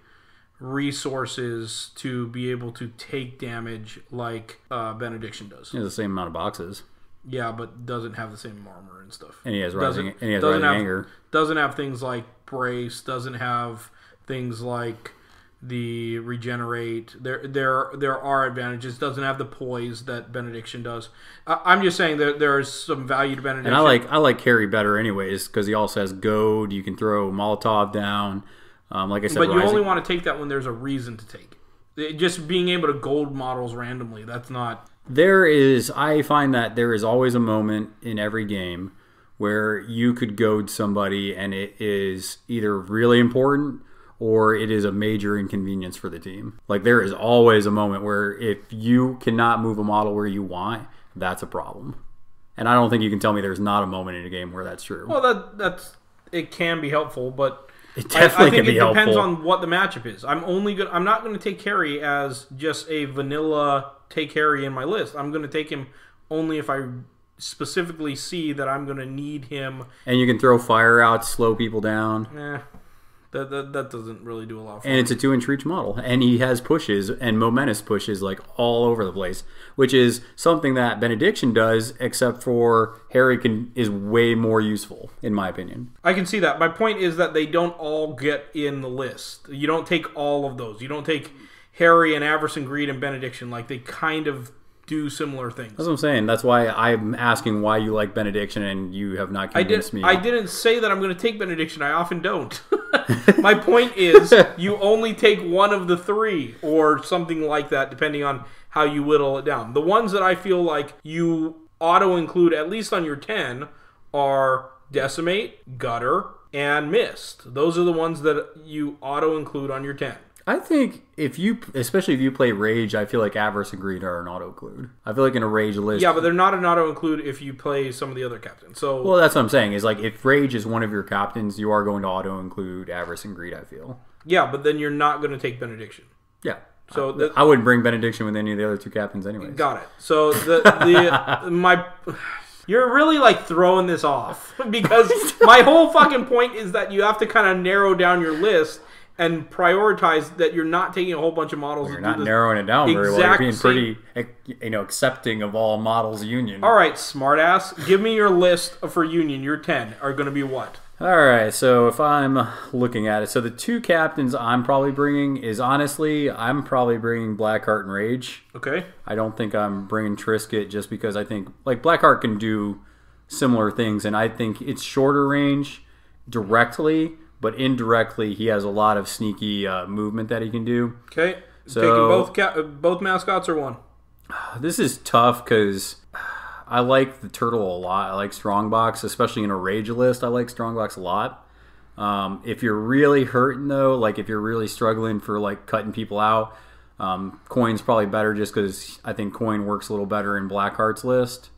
C: resources to be able to take damage like Benediction does.
B: He has the same amount of boxes.
C: Yeah, but doesn't have the same armor and stuff.
B: And he has rising anger.
C: Doesn't have things like brace. Doesn't have things like the regenerate. There are advantages. Doesn't have the poise that Benediction does. I'm just saying that there is some value to Benediction.
B: And I like Harry better anyways because he also has goad. You can throw Molotov down. Like I said,
C: but you only want to take that when there's a reason to take it. Just being able to gold models randomly, that's not.
B: I find that there is always a moment in every game where you could goad somebody and it is either really important or it is a major inconvenience for the team. Like there is always a moment where if you cannot move a model where you want, that's a problem. And I don't think you can tell me there's not a moment in a game where that's true.
C: Well, it can be helpful, but
B: it definitely can be helpful.
C: I think it depends on what the matchup is. I'm not going to take Harry as just a vanilla take Harry in my list. I'm going to take him only if I specifically see that I'm going to need him.
B: And you can throw fire out, slow people down.
C: That doesn't really do a lot for
B: me. And it's a 2-inch reach model. And he has pushes and momentous pushes like all over the place, which is something that Benediction does, except for Harry is way more useful, in my opinion.
C: I can see that. My point is that they don't all get in the list. You don't take all of those. You don't take Harry and Avarice and Greed and Benediction. Like, they kind of do similar things.
B: That's what I'm saying. That's why I'm asking why you like Benediction and you have not convinced me.
C: I didn't say that I'm going to take Benediction. I often don't. My point is you only take one of the three or something like that, depending on how you whittle it down. The ones that I feel like you auto-include, at least on your 10, are Decimate, Gutter, and Mist. Those are the ones that you auto-include on your 10.
B: I think especially if you play Rage, I feel like Avarice and Greed are an auto-include. I feel like in a Rage list...
C: Yeah, but they're not an auto-include if you play some of the other captains.
B: Well, that's what I'm saying, is like if Rage is one of your captains, you are going to auto-include Avarice and Greed, I feel.
C: Yeah, but then you're not going to take Benediction.
B: Yeah.
C: So
B: I wouldn't bring Benediction with any of the other two captains anyways.
C: Got it. So you're really like throwing this off because my whole fucking point is that you have to kind of narrow down your list and prioritize that you're not taking a whole bunch of models.
B: Well, you're not narrowing it down very well. You're being pretty, accepting of all models Union.
C: All right, smartass. Give me your list for Union. Your 10 are going to be what?
B: All right, so if I'm looking at it, so the two captains I'm probably bringing is honestly, I'm probably bringing Blackheart and Rage.
C: Okay.
B: I don't think I'm bringing Trisket just because I think like Blackheart can do similar things, and I think it's shorter range directly. But indirectly, he has a lot of sneaky movement that he can do.
C: Okay. So, taking both mascots or one?
B: This is tough because I like the Turtle a lot. I like Strongbox, especially in a Rage list. I like Strongbox a lot. If you're really hurting, though, like if you're really struggling for like cutting people out, Coin's probably better just because I think Coin works a little better in Blackheart's list.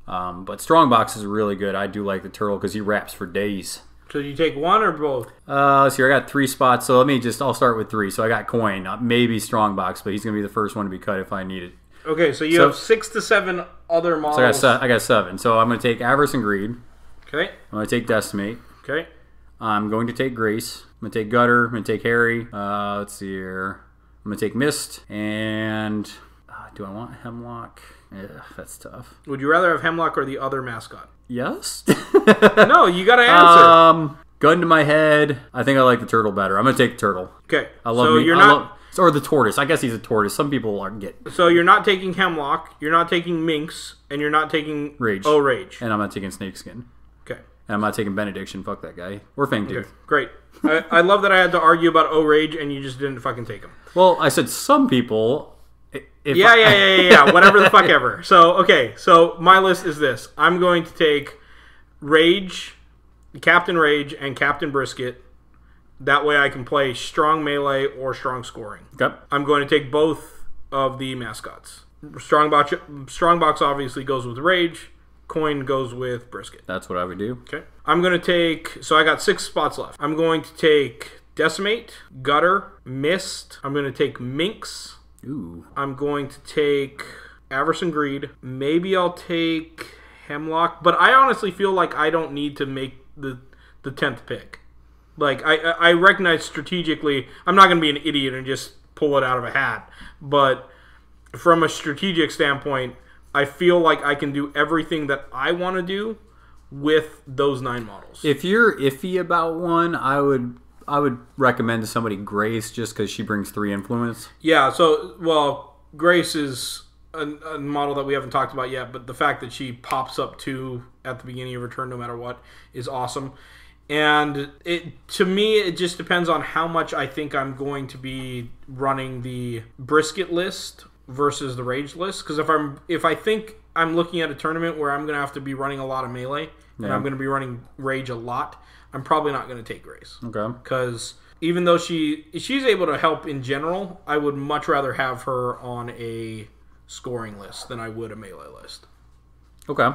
B: But Strongbox is really good. I do like the Turtle because he wraps for days.
C: So you take one or both?
B: Let's see. I got 3 spots, so I'll start with 3. So I got Coin, maybe Strongbox, but he's going to be the first one to be cut if I need it.
C: Okay, so you have 6 to 7 other models.
B: So I got 7. So I'm going to take Avarice and Greed.
C: Okay.
B: I'm going to take Decimate.
C: Okay.
B: I'm going to take Grace. I'm going to take Gutter. I'm going to take Harry. Let's see here. I'm going to take Mist. And do I want Hemlock? Yeah, that's tough.
C: Would you rather have Hemlock or the other mascot?
B: Yes.
C: No, you got to answer.
B: Gun to my head. I think I like the Turtle better. I'm going to take the Turtle.
C: Okay.
B: Or the Tortoise. I guess he's a Tortoise. Some people aren't get.
C: So you're not taking Hemlock, you're not taking Minx, and you're not taking
B: Rage.
C: Rage.
B: And I'm not taking Snakeskin.
C: Okay.
B: And I'm not taking Benediction. Fuck that guy. Or Fangtooth.
C: Okay, great. I love that I had to argue about Rage and you just didn't fucking take him.
B: Well, I said some people.
C: Yeah. Whatever the fuck ever. So, okay. So, my list is this. I'm going to take Rage, Captain Rage, and Captain Brisket. That way I can play strong melee or strong scoring.
B: Okay.
C: I'm going to take both of the mascots. Strongbox obviously goes with Rage. Coin goes with Brisket.
B: That's what I would do.
C: Okay. I'm going to take... So, I got 6 spots left. I'm going to take Decimate, Gutter, Mist. I'm going to take Minx.
B: Ooh.
C: I'm going to take Avarice and Greed. Maybe I'll take Hemlock. But I honestly feel like I don't need to make the 10th pick. Like, I recognize strategically, I'm not going to be an idiot and just pull it out of a hat. But from a strategic standpoint, I feel like I can do everything that I want to do with those 9 models.
B: If you're iffy about one, I would I would recommend to somebody Grace just because she brings 3 influence.
C: Yeah, so, well, Grace is a model that we haven't talked about yet, but the fact that she pops up 2 at the beginning of her turn no matter what is awesome. And to me, it just depends on how much I think I'm going to be running the brisket list versus the rage list. Because if I think I'm looking at a tournament where I'm going to have to be running a lot of melee, and I'm going to be running rage a lot, I'm probably not going to take Grace.
B: Okay.
C: Because even though she's able to help in general, I would much rather have her on a scoring list than I would a melee list.
B: Okay.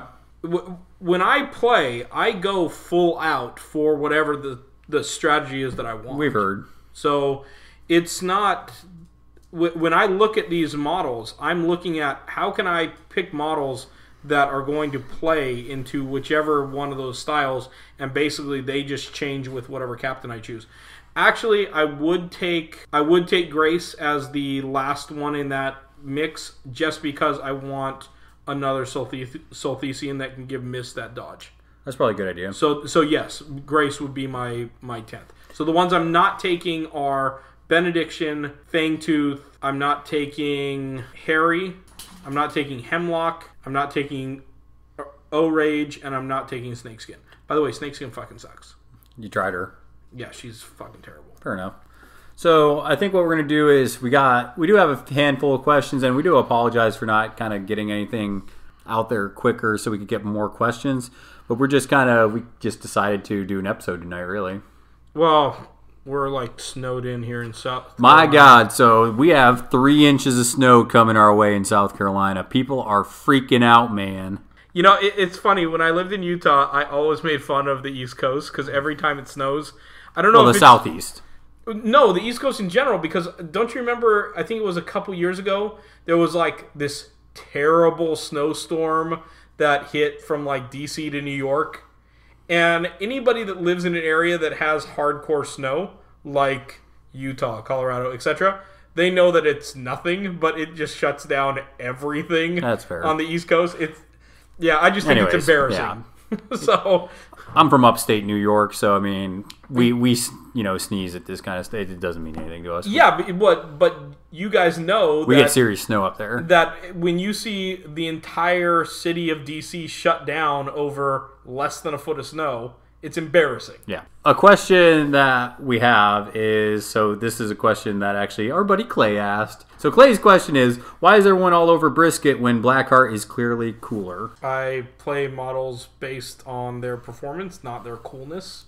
C: When I play, I go full out for whatever the strategy is that I want.
B: We've heard.
C: So it's not... When I look at these models, I'm looking at how can I pick models that are going to play into whichever one of those styles, and basically they just change with whatever captain I choose. Actually, I would take Grace as the last one in that mix, just because I want another Solthesian that can give Mist that dodge.
B: That's probably a good idea.
C: So yes, Grace would be my 10th. So the ones I'm not taking are Benediction, Fangtooth. I'm not taking Harry. I'm not taking Hemlock. I'm not taking O-Rage, and I'm not taking Snakeskin. By the way, Snakeskin fucking sucks.
B: You tried her.
C: Yeah, she's fucking terrible.
B: Fair enough. So I think what we're going to do is we do have a handful of questions, and we do apologize for not kind of getting anything out there quicker so we could get more questions. But we just decided to do an episode tonight, really.
C: Well, we're like snowed in here in South Carolina.
B: My God, so we have 3 inches of snow coming our way in South Carolina. People are freaking out, man.
C: You know, it's funny. When I lived in Utah, I always made fun of the East Coast because every time it snows, I don't know if
B: the Southeast.
C: No, the East Coast in general, because don't you remember, I think it was a couple years ago, there was like this terrible snowstorm that hit from like DC to New York. And anybody that lives in an area that has hardcore snow, like Utah, Colorado, etc., they know that it's nothing, but it just shuts down everything.
B: That's fair.
C: On the East Coast. I just think it's embarrassing. Yeah. So
B: I'm from upstate New York, so I mean, we sneeze at this kind of state. It doesn't mean anything to us.
C: Yeah, but you guys know
B: we get serious snow up there.
C: That when you see the entire city of DC shut down over less than a foot of snow, it's embarrassing.
B: Yeah. A question that we have is, so this is a question that actually our buddy Clay asked. So Clay's question is, why is everyone all over Brisket when Blackheart is clearly cooler?
C: I play models based on their performance, not their coolness.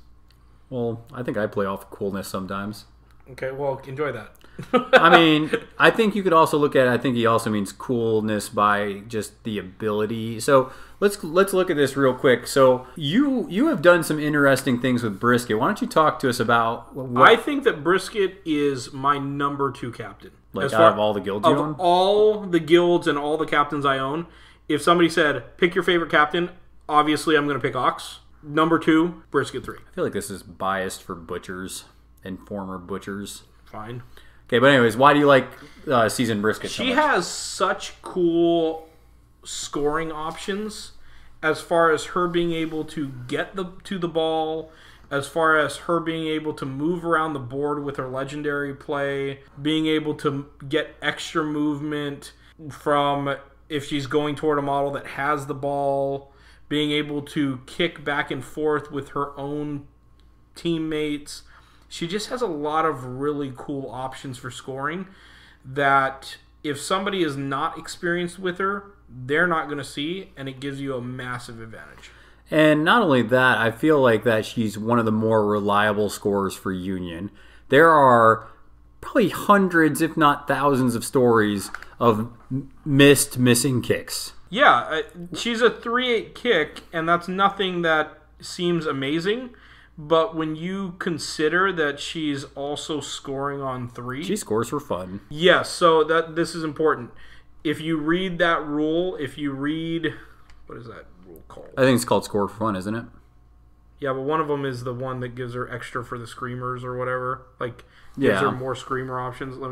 B: Well, I think I play off coolness sometimes.
C: Okay, well, enjoy that.
B: I mean, I think you could also look at it, I think he also means coolness by just the ability. So let's look at this real quick. So you have done some interesting things with Brisket. Why don't you talk to us about
C: I think that Brisket is my number 2 captain.
B: Like out of all the guilds you own?
C: Of all the guilds and all the captains I own, if somebody said, pick your favorite captain, obviously I'm going to pick Ox. Number 2, Brisket 3.
B: I feel like this is biased for butchers and former butchers.
C: Fine.
B: Okay, but anyways, why do you like Seasoned Brisket so
C: much? She has such cool scoring options as far as her being able to get to the ball, as far as her being able to move around the board with her legendary play, being able to get extra movement from if she's going toward a model that has the ball, being able to kick back and forth with her own teammates. She just has a lot of really cool options for scoring that if somebody is not experienced with her, they're not going to see, and it gives you a massive advantage.
B: And not only that, I feel like that she's one of the more reliable scorers for Union. There are probably hundreds, if not thousands, of stories of missing kicks.
C: Yeah, she's a 3-8 kick, and that's nothing that seems amazing. But when you consider that she's also scoring on 3...
B: She scores for fun.
C: Yes, so this is important. If you read that rule, what is that rule called?
B: I think it's called score for fun, isn't it?
C: Yeah, but one of them is the one that gives her extra for the screamers or whatever. Like, gives her more screamer options.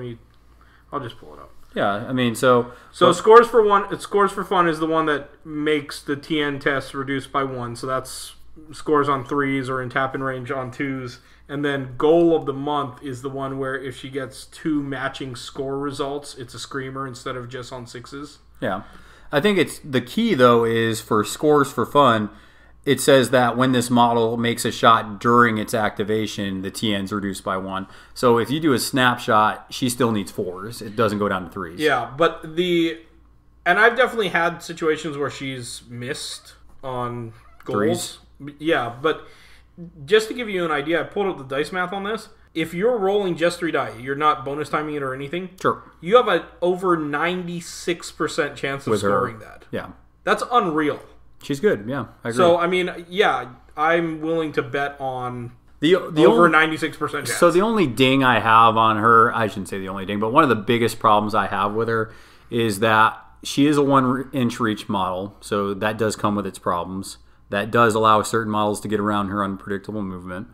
C: I'll just pull it up.
B: Yeah, I mean, so
C: scores for fun is the one that makes the TN test reduced by 1. So that's scores on 3s or in tap-in range on 2s. And then goal of the month is the one where if she gets 2 matching score results, it's a screamer instead of just on 6s.
B: Yeah. I think it's the key, though, is for scores for fun, it says that when this model makes a shot during its activation, the TN's reduced by 1. So if you do a snapshot, she still needs 4s. It doesn't go down to 3s.
C: Yeah, but and I've definitely had situations where she's missed on goals.
B: 3s.
C: Yeah, but just to give you an idea, I pulled up the dice math on this. If you're rolling just 3 die, you're not bonus timing it or anything.
B: Sure.
C: You have an over 96% chance of scoring that.
B: Yeah.
C: That's unreal.
B: She's good, yeah. I agree.
C: So, I mean, yeah, I'm willing to bet on
B: the
C: over 96% chance.
B: So the only ding I have on her, I shouldn't say the only ding, but one of the biggest problems I have with her is that she is a 1-inch reach model, so that does come with its problems. That does allow certain models to get around her unpredictable movement.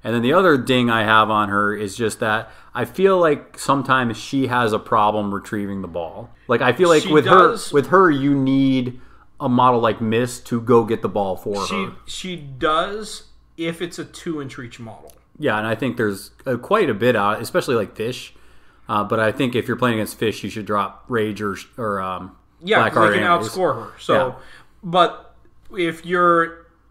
B: And then the other ding I have on her is just that I feel like sometimes she has a problem retrieving the ball. Like, I feel like with her, you need a model like Mist to go get the ball for her.
C: She does if it's a 2-inch reach model.
B: Yeah, and I think there's quite a bit out, especially like Fish. But I think if you're playing against Fish, you should drop Rage or
C: Blackheart.
B: Blackheart.
C: They can outscore her. So, yeah. But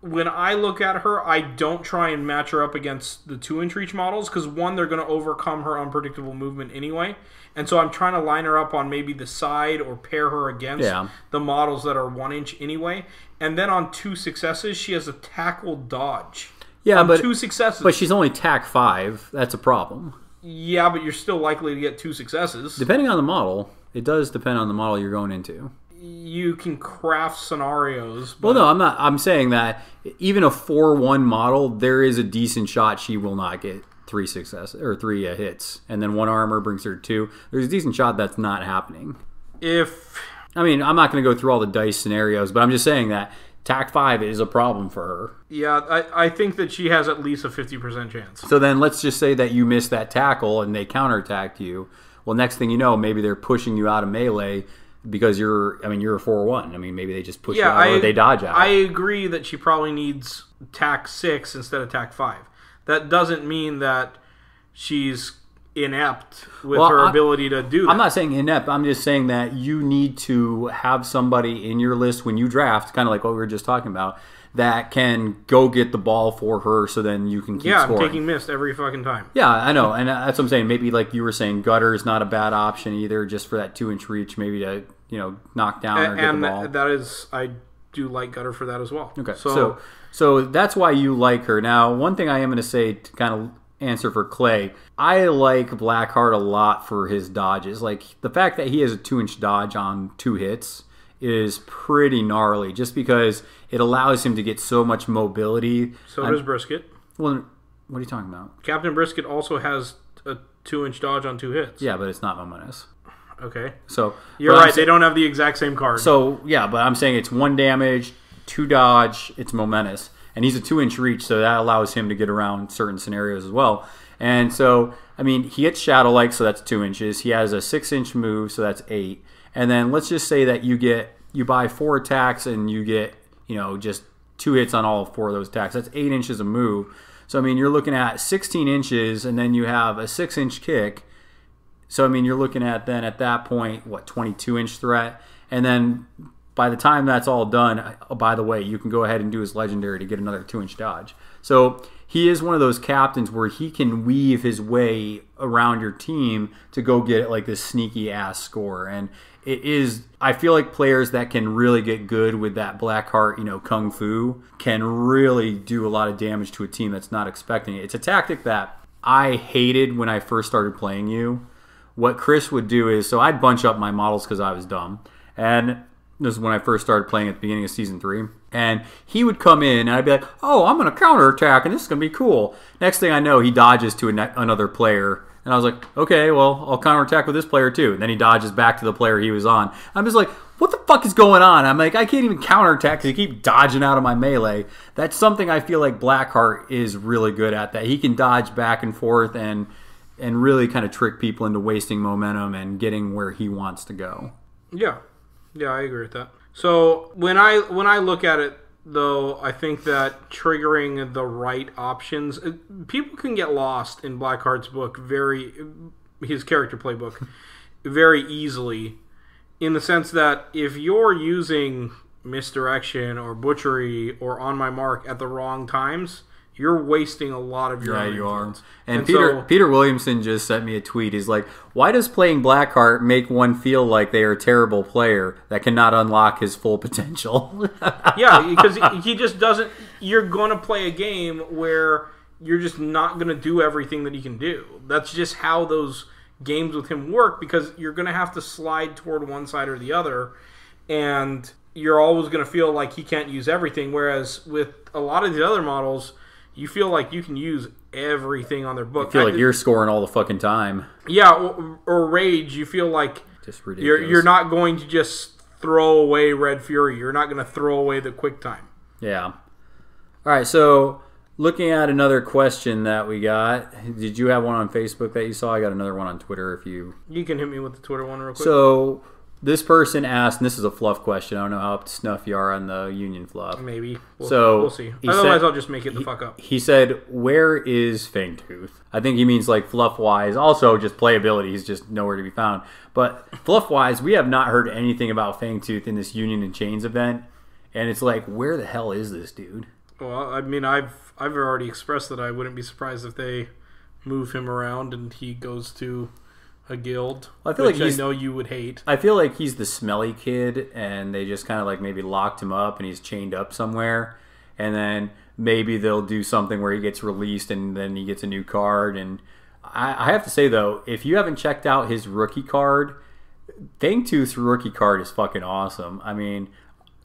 C: when I look at her, I don't try and match her up against the 2-inch reach models because, one, they're going to overcome her unpredictable movement anyway. And so I'm trying to line her up on maybe the side or pair her against the models that are 1-inch anyway. And then on 2 successes, she has a tackle dodge.
B: Yeah,
C: on
B: but
C: 2 successes.
B: But she's only tack 5. That's a problem.
C: Yeah, but you're still likely to get 2 successes.
B: Depending on the model. It does depend on the model you're going into.
C: You can craft scenarios.
B: Well, no, I'm not. I'm saying that even a 4-1 model, there is a decent shot she will not get 3 successes or 3 hits, and then 1 armor brings her to 2. There's a decent shot that's not happening. I'm not going to go through all the dice scenarios, but I'm just saying that tack 5 is a problem for her.
C: Yeah, I think that she has at least a 50% chance.
B: So then let's just say that you missed that tackle and they counterattacked you. Well, next thing you know, maybe they're pushing you out of melee because you're a 4-1. I mean, maybe they just push you out or they dodge out.
C: I agree that she probably needs tack 6 instead of tack 5. That doesn't mean that she's inept with her ability to do that.
B: I'm not saying inept. I'm just saying that you need to have somebody in your list when you draft, kind of like what we were just talking about, that can go get the ball for her so then you can keep scoring.
C: I'm taking Mist every fucking time.
B: Yeah, I know. And that's what I'm saying. Maybe like you were saying, Gutter is not a bad option either, just for that 2-inch reach, maybe to knock down or get the ball.
C: That is, I do like Gutter for that as well.
B: Okay, so that's why you like her. Now, one thing I am going to say to kind of answer for Clay, I like Blackheart a lot for his dodges. Like, the fact that he has a 2-inch dodge on 2 hits is pretty gnarly, just because it allows him to get so much mobility.
C: So does Brisket.
B: Well, what are you talking about?
C: Captain Brisket also has a 2-inch dodge on 2 hits.
B: Yeah, but it's not Momentous.
C: Okay.
B: So
C: you're right. They don't have the exact same card.
B: So yeah, but I'm saying it's 1 damage, 2 dodge. It's Momentous, and he's a 2-inch reach, so that allows him to get around certain scenarios as well. And so, I mean, he hits Shadow Like, so that's 2 inches. He has a 6-inch move, so that's 8. And then let's just say that you buy 4 attacks and you get just 2 hits on all 4 of those attacks. That's 8 inches of move. So I mean, you're looking at 16 inches, and then you have a 6-inch kick. So, I mean, you're looking at then at that point, 22-inch threat. And then by the time that's all done, by the way, you can go ahead and do his legendary to get another 2-inch dodge. So he is one of those captains where he can weave his way around your team to go get like this sneaky-ass score. And I feel like players that can really get good with that Blackheart, Kung Fu, can really do a lot of damage to a team that's not expecting it. It's a tactic that I hated when I first started playing you. What Chris would do is, so I'd bunch up my models because I was dumb. And this is when I first started playing at the beginning of Season 3. And he would come in, and I'd be like, oh, I'm going to counterattack, and this is going to be cool. Next thing I know, he dodges to another player. And I was like, okay, well, I'll counterattack with this player too. And then he dodges back to the player he was on. I'm just like, what the fuck is going on? I'm like, I can't even counterattack because you keep dodging out of my melee. That's something I feel like Blackheart is really good at, that he can dodge back and forth and really kind of trick people into wasting momentum and getting where he wants to go.
C: Yeah, I agree with that. So when I look at it though, I think that triggering the right options, people can get lost in Blackheart's book his character playbook very easily, in the sense that if you're using misdirection or butchery or on my mark at the wrong times, you're wasting a lot of your
B: you are.
C: influence.
B: And Peter Williamson just sent me a tweet. He's like, why does playing Blackheart make one feel like they are a terrible player that cannot unlock his full potential?
C: Yeah, because he just doesn't... You're going to play a game where you're just not going to do everything that he can do. That's just how those games with him work, because you're going to have to slide toward one side or the other, and you're always going to feel like he can't use everything, whereas with a lot of the other models, you feel like you can use everything on their book.
B: I feel like you're scoring all the fucking time.
C: Yeah, or Rage, you feel like
B: just ridiculous.
C: You're not going to just throw away Red Fury. You're not going to throw away the Quick Time.
B: Yeah. All right, so looking at another question that we got, did you have one on Facebook that you saw? I got another one on Twitter if you...
C: You can hit me with the Twitter one real quick.
B: So... This person asked, and this is a fluff question. I don't know how up to snuff you are on the Union fluff.
C: Maybe.
B: We'll
C: see. Otherwise, I'll just make it the fuck up.
B: He said, where is Fangtooth? I think he means like fluff-wise. Also, just playability. He's just nowhere to be found. But fluff-wise, we have not heard anything about Fangtooth in this Union and Chains event. And it's like, where the hell is this dude?
C: Well, I mean, I've already expressed that I wouldn't be surprised if they move him around and he goes to a guild, which I know you would hate.
B: I feel like he's the smelly kid, and they just kind of like maybe locked him up, and he's chained up somewhere, and then maybe they'll do something where he gets released, and then he gets a new card. And I have to say though, if you haven't checked out his rookie card, Fangtooth's rookie card is fucking awesome. I mean,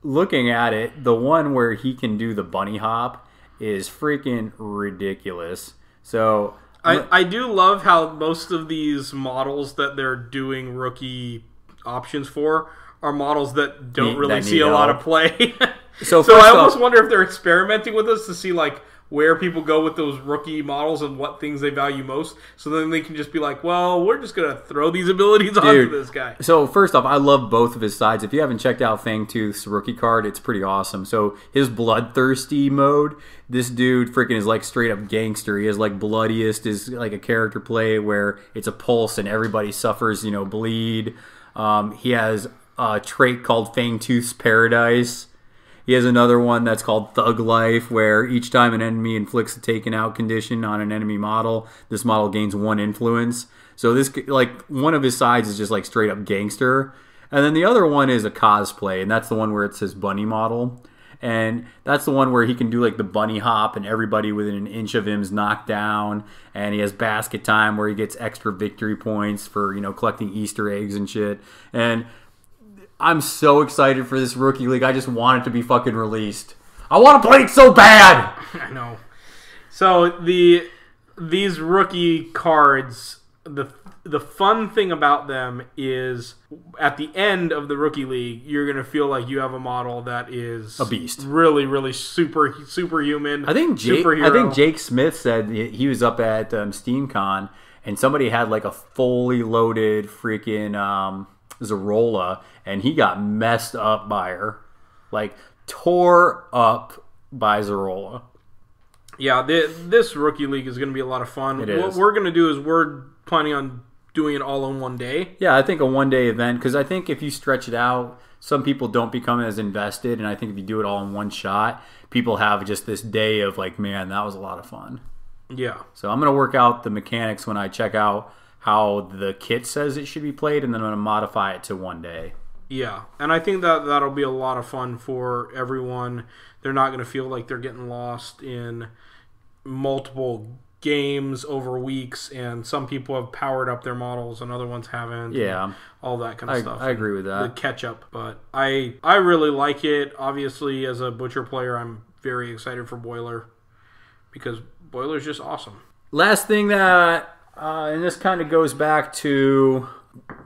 B: looking at it, the one where he can do the bunny hop is freaking ridiculous. So
C: I do love how most of these models that they're doing rookie options for are models that don't really see a lot of play. So I almost wonder if they're experimenting with us to see like where people go with those rookie models and what things they value most. So then they can just be like, well, we're just going to throw these abilities onto this guy.
B: So first off, I love both of his sides. If you haven't checked out Fangtooth's rookie card, it's pretty awesome. So his bloodthirsty mode, this dude freaking is like straight up gangster. He has like Bloodiest is like a character play where it's a pulse and everybody suffers, bleed. He has a trait called Fangtooth's Paradise. He has another one that's called Thug Life, where each time an enemy inflicts a taken out condition on an enemy model, this model gains 1 influence. So this, like, one of his sides is just like straight up gangster. And then the other one is a cosplay, and that's the one where it's his bunny model. And that's the one where he can do like the bunny hop and everybody within an inch of him is knocked down. And he has basket time where he gets extra victory points for, collecting Easter eggs and shit. And I'm so excited for this rookie league. I just want it to be fucking released. I want to play it so bad.
C: I know. So these rookie cards, the fun thing about them is at the end of the rookie league, you're gonna feel like you have a model that is
B: a beast,
C: really, really superhuman.
B: I think Jake Smith said he was up at SteamCon and somebody had like a fully loaded freaking Zarola, and he got messed up by her, like tore up by Zarola.
C: Yeah, this rookie league is going to be a lot of fun. What we're going to do is we're planning on doing it all in one day.
B: Yeah, I think a one-day event, because I think if you stretch it out, some people don't become as invested, and I think if you do it all in one shot, people have just this day of like, man, that was a lot of fun.
C: Yeah.
B: So I'm going to work out the mechanics when I check out how the kit says it should be played, and then I'm going to modify it to one day.
C: Yeah, and I think that'll be a lot of fun for everyone. They're not going to feel like they're getting lost in multiple games over weeks, and some people have powered up their models and other ones haven't.
B: Yeah.
C: All that kind of stuff.
B: I agree with that.
C: The catch-up. But I really like it. Obviously, as a Butcher player, I'm very excited for Boiler, because Boiler's just awesome.
B: Last thing that... and this kind of goes back to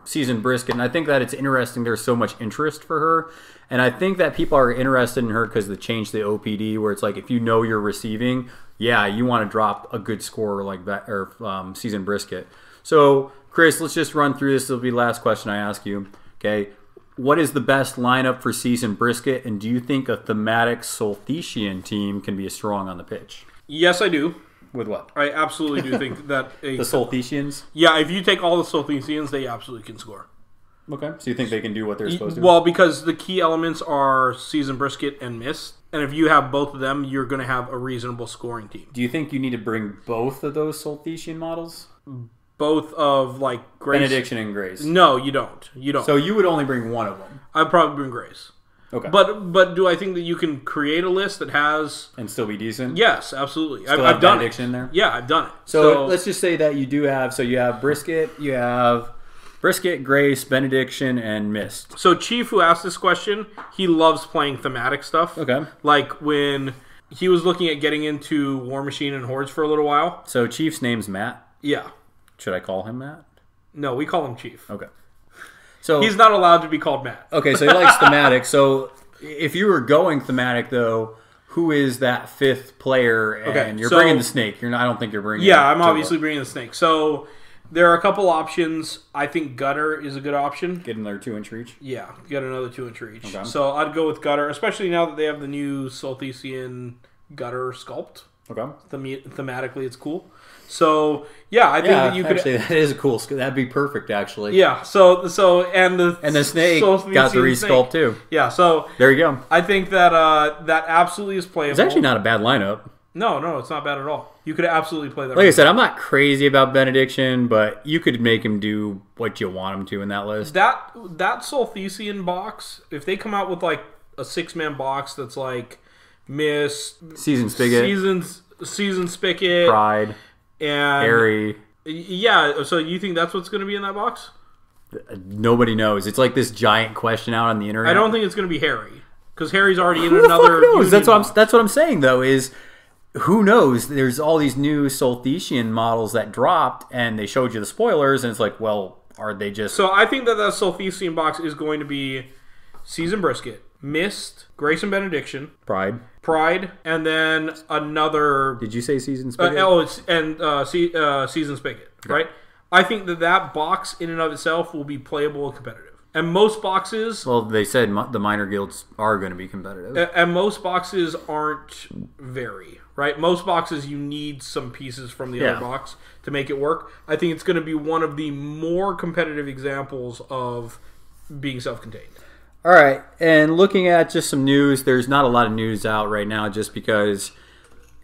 B: Seasoned Brisket, and I think that it's interesting there's so much interest for her, and I think that people are interested in her because they changed the OPD, where it's like if you know you're receiving, yeah, you want to drop a good score like that, or Seasoned Brisket. So, Chris, let's just run through this. This will be the last question I ask you. Okay, what is the best lineup for seasoned brisket, and do you think a thematic Solthesian team can be as strong on the pitch?
C: Yes, I do.
B: With what?
C: I absolutely do think that
B: The Solthesians?
C: Yeah, if you take all the Solthesians, they absolutely can score.
B: Okay. So you think they can do what they're supposed to?
C: Well, because the key elements are seasoned brisket and mist, and if you have both of them, you're going to have a reasonable scoring team.
B: Do you think you need to bring both of those Solthesian models?
C: Both of like Grace,
B: Benediction and Grace.
C: No, you don't. You don't.
B: So you would only bring one of them.
C: I'd probably bring Grace.
B: Okay.
C: But do I think that you can create a list that has?
B: And still be decent?
C: Yes, absolutely.
B: Still
C: I've
B: have
C: done
B: Benediction
C: it.
B: in there?
C: Yeah, I've done it.
B: So let's just say that you do have. So you have brisket, Grace, Benediction, and Mist.
C: So Chief, who asked this question, he loves playing thematic stuff.
B: Okay.
C: Like when he was looking at getting into War Machine and Hordes for a little while.
B: So Chief's name's Matt.
C: Yeah.
B: Should I call him Matt?
C: No, we call him Chief.
B: Okay. So
C: he's not allowed to be called Matt.
B: Okay, so he likes thematic. So if you were going thematic, though, who is that fifth player? And you're bringing the snake. You're not. I don't think you're bringing.
C: Yeah, I'm obviously bringing the snake. So there are a couple options. I think Gutter is a good option.
B: Get another 2-inch reach.
C: Yeah, get another 2-inch reach.
B: Okay.
C: So I'd go with Gutter, especially now that they have the new Solthesian Gutter sculpt.
B: Okay.
C: Thematically, it's cool. So yeah, I think that you could.
B: Actually, that is a cool. That'd be perfect, actually.
C: Yeah. So and the
B: snake got the resculpt too.
C: Yeah. So
B: there you go.
C: I think that that absolutely is playable.
B: It's actually not a bad lineup.
C: No, it's not bad at all. You could absolutely play that.
B: Like I said, I'm not crazy about Benediction, but you could make him do what you want him to in that list.
C: That Solthesian box, if they come out with like a 6-man box that's like Mist,
B: Seasoned Spigot,
C: Seasoned Spigot,
B: Pride,
C: and
B: Harry.
C: Yeah, so you think that's what's going to be in that box?
B: Nobody knows. It's like this giant question out on the internet.
C: I don't think it's going to be Harry, because Harry's already in
B: Who
C: another.
B: The fuck knows? That's what I'm saying though. Is who knows? There's all these new Solthesian models that dropped, and they showed you the spoilers, and it's like, well, are they just?
C: So I think that Solthesian box is going to be Seasoned Brisket, Mist, Grace and Benediction, Pride, and then another.
B: Did you say Seasoned Spigot?
C: Seasoned Spigot, right? I think that box in and of itself will be playable and competitive. And most boxes...
B: Well, they said the minor guilds are going to be competitive.
C: And most boxes aren't very, right? Most boxes you need some pieces from the other box to make it work. I think it's going to be one of the more competitive examples of being self-contained.
B: All right, and looking at just some news, there's not a lot of news out right now just because,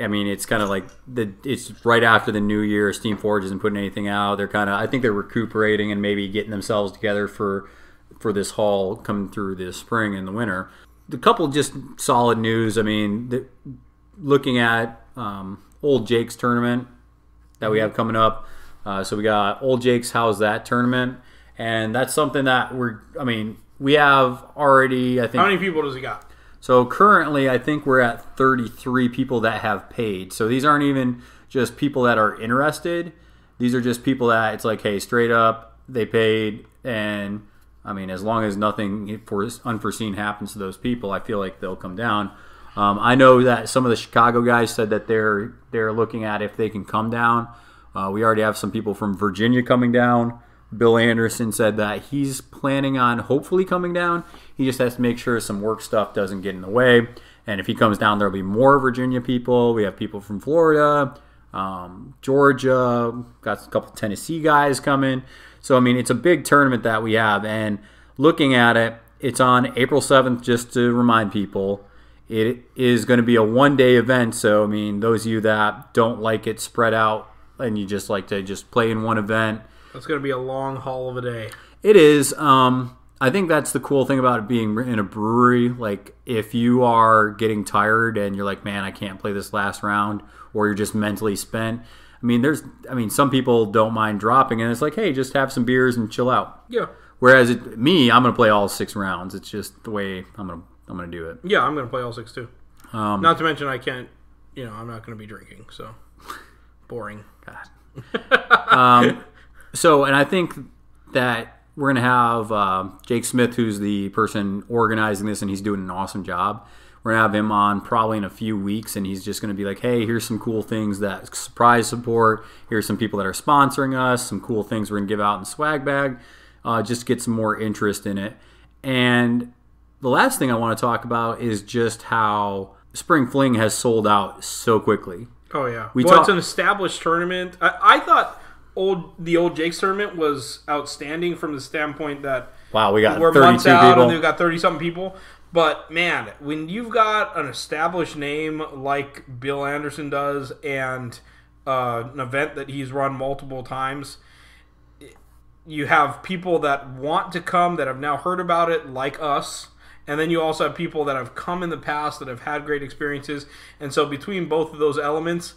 B: I mean, it's kind of like, it's right after the new year. Steamforge isn't putting anything out. They're kind of, I think they're recuperating and maybe getting themselves together for this haul coming through this spring and the winter. A couple just solid news. I mean, looking at Old Jake's tournament that we have coming up. So we got Old Jake's How's That tournament. And that's something that we have already, I think.
C: How many people does he got?
B: So currently, I think we're at 33 people that have paid. So these aren't even just people that are interested. These are just people that it's like, hey, straight up, they paid. And, I mean, as long as nothing unforeseen happens to those people, I feel like they'll come down. I know that some of the Chicago guys said that they're looking at if they can come down. We already have some people from Virginia coming down. Bill Anderson said that he's planning on hopefully coming down. He just has to make sure some work stuff doesn't get in the way. And if he comes down, there'll be more Virginia people. We have people from Florida, Georgia, got a couple Tennessee guys coming. So, I mean, it's a big tournament that we have. And looking at it, it's on April 7th, just to remind people. It is going to be a one-day event. So, I mean, those of you that don't like it spread out and you just like to just play in one event,
C: that's going to be a long haul of a day.
B: It is. I think that's the cool thing about it being in a brewery. Like, if you are getting tired and you're like, man, I can't play this last round, or you're just mentally spent. I mean, some people don't mind dropping, and it's like, hey, just have some beers and chill out.
C: Yeah.
B: Whereas I'm going to play all 6 rounds. It's just the way I'm going to do it.
C: Yeah, I'm going to play all 6 too. Not to mention I can't, I'm not going to be drinking, so boring.
B: God. So, and I think that we're going to have Jake Smith, who's the person organizing this, and he's doing an awesome job. We're going to have him on probably in a few weeks, and he's just going to be like, hey, here's some cool things that surprise support. Here's some people that are sponsoring us, some cool things we're going to give out in swag bag, just to get some more interest in it. And the last thing I want to talk about is just how Spring Fling has sold out so quickly.
C: Oh, yeah. It's an established tournament. I thought the old Jake's tournament was outstanding from the standpoint that
B: we got
C: we're
B: 32
C: months out
B: people.
C: and we've got 30-something people. But, man, when you've got an established name like Bill Anderson does and an event that he's run multiple times, you have people that want to come that have now heard about it like us. And then you also have people that have come in the past that have had great experiences. And so between both of those elements,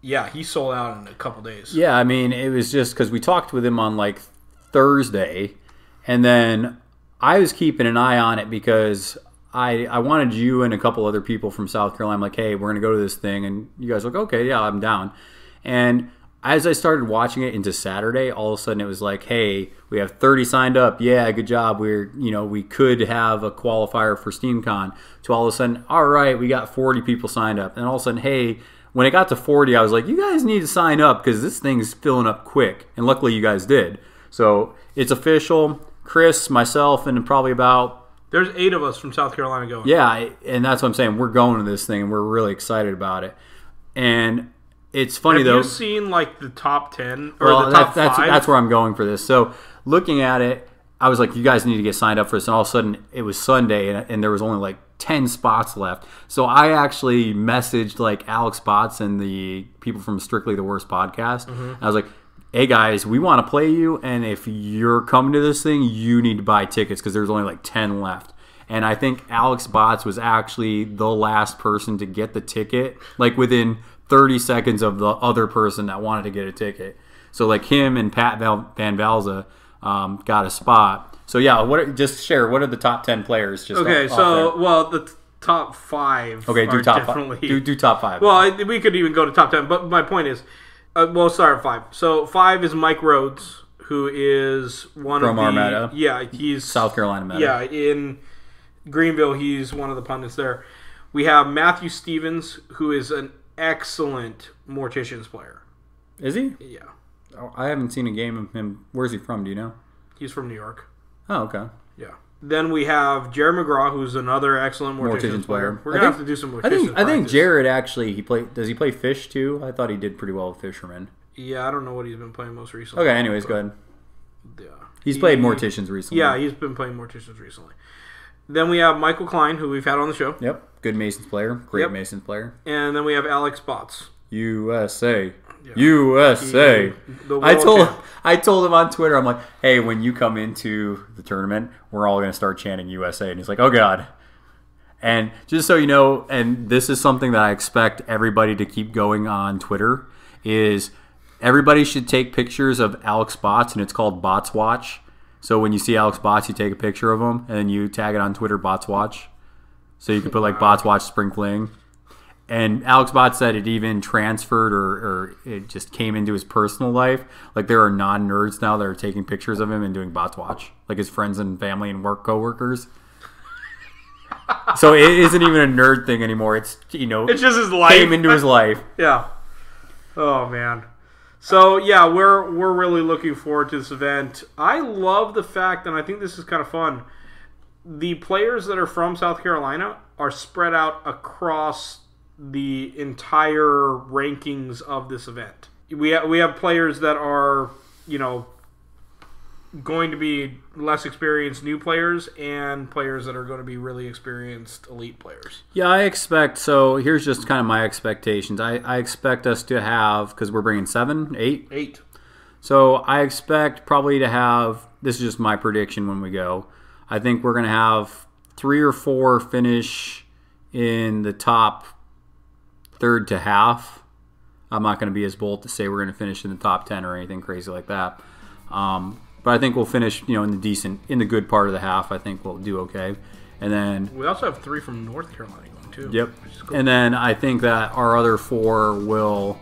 C: yeah, he sold out in a couple days.
B: Yeah, I mean, it was just because we talked with him on like Thursday, and then I was keeping an eye on it because I wanted you and a couple other people from South Carolina. I'm like, hey, we're going to go to this thing. And you guys were like, okay, yeah, I'm down. And as I started watching it into Saturday, all of a sudden it was like, hey, we have 30 signed up. Yeah, good job. We could have a qualifier for SteamCon. To all of a sudden, all right, we got 40 people signed up. And all of a sudden, hey, when it got to 40, I was like, you guys need to sign up because this thing's filling up quick. And luckily you guys did. So it's official. Chris, myself, and probably about...
C: There's 8 of us from South Carolina going.
B: Yeah, and that's what I'm saying. We're going to this thing, and we're really excited about it. And it's funny, though.
C: Have you seen, like, the top 10? Or the top 5?
B: That's where I'm going for this. So looking at it, I was like, you guys need to get signed up for this. And all of a sudden, it was Sunday, and there was only, like, 10 spots left. So I actually messaged, like, Alex Spots and the people from Strictly the Worst podcast. Mm-hmm. I was like, hey guys, we want to play you, and if you're coming to this thing, you need to buy tickets because there's only like 10 left. And I think Alex Bots was actually the last person to get the ticket, like within 30 seconds of the other person that wanted to get a ticket. So like him and Pat Van Valza got a spot. So yeah, just share, what are the top 10 players?
C: The top 5.
B: Okay, do top 5. Do top 5.
C: Well, we could even go to top 10, but my point is, we'll start at 5. So 5 is Mike Rhodes, who is one
B: from
C: of the...
B: Armada.
C: Yeah, he's...
B: South Carolina Meta.
C: Yeah, in Greenville, he's one of the pundits there. We have Matthew Stevens, who is an excellent Morticians player.
B: Is he?
C: Yeah.
B: Oh, I haven't seen a game of him. Where's he from? Do you know?
C: He's from New York.
B: Oh, okay.
C: Yeah. Then we have Jared McGraw, who's another excellent Morticians player. We're going to have to do some Morticians
B: I think Jared actually, does he play Fish too? I thought he did pretty well with Fisherman.
C: Yeah, I don't know what he's been playing most recently.
B: Okay, anyways, go ahead.
C: Yeah.
B: He's played Morticians recently.
C: Yeah, he's been playing Morticians recently. Then we have Michael Klein, who we've had on the show.
B: Yep, good Masons player. Great Masons player.
C: And then we have Alex Bots.
B: USA. Yeah. USA. I told him on Twitter, I'm like, hey, when you come into the tournament, we're all going to start chanting USA. And he's like, oh, God. And just so you know, and this is something that I expect everybody to keep going on Twitter, is everybody should take pictures of Alex Bots, and it's called Bots Watch. So when you see Alex Bots, you take a picture of him, and then you tag it on Twitter, Bots Watch. So you can put like Bots Watch Spring Fling. And Alex Bot said it even transferred or it just came into his personal life. Like there are non-nerds now that are taking pictures of him and doing Bots Watch. Like his friends and family and work coworkers. So it isn't even a nerd thing anymore. It's,
C: it's just his life.
B: Came into his life.
C: Yeah. Oh, man. So, yeah, we're really looking forward to this event. I love the fact, and I think this is kind of fun, the players that are from South Carolina are spread out across the entire rankings of this event. We have players that are, going to be less experienced new players and players that are going to be really experienced elite players.
B: Yeah, I expect, so here's just kind of my expectations. I expect us to have, because we're bringing 7, 8?
C: 8.
B: So I expect probably to have, this is just my prediction when we go, I think we're going to have 3 or 4 finish in the top third to half. I'm not going to be as bold to say we're going to finish in the top 10 or anything crazy like that. But I think we'll finish, in the good part of the half. I think we'll do okay. And then
C: we also have 3 from North Carolina going too.
B: Yep. Which is cool. And then I think that our other 4 will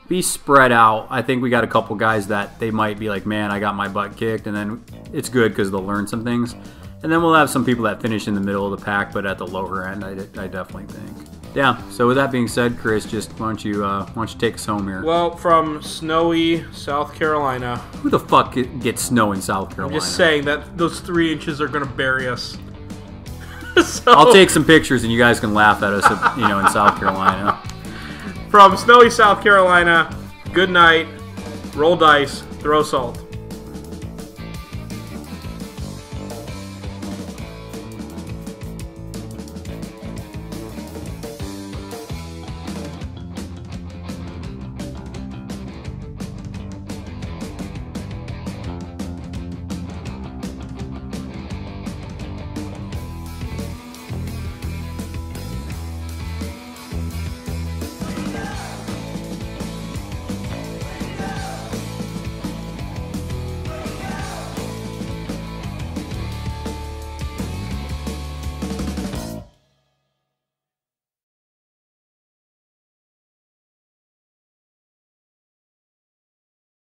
B: be spread out. I think we got a couple guys that they might be like, man, I got my butt kicked, and then it's good because they'll learn some things. And then we'll have some people that finish in the middle of the pack, but at the lower end, I definitely think. Yeah. So with that being said, Chris, just why don't you take us home here?
C: Well, from snowy South Carolina.
B: Who the fuck gets snow in South Carolina?
C: I'm just saying that those 3 inches are going to bury us. So,
B: I'll take some pictures and you guys can laugh at us, in South Carolina.
C: From snowy South Carolina, good night, roll dice, throw salt.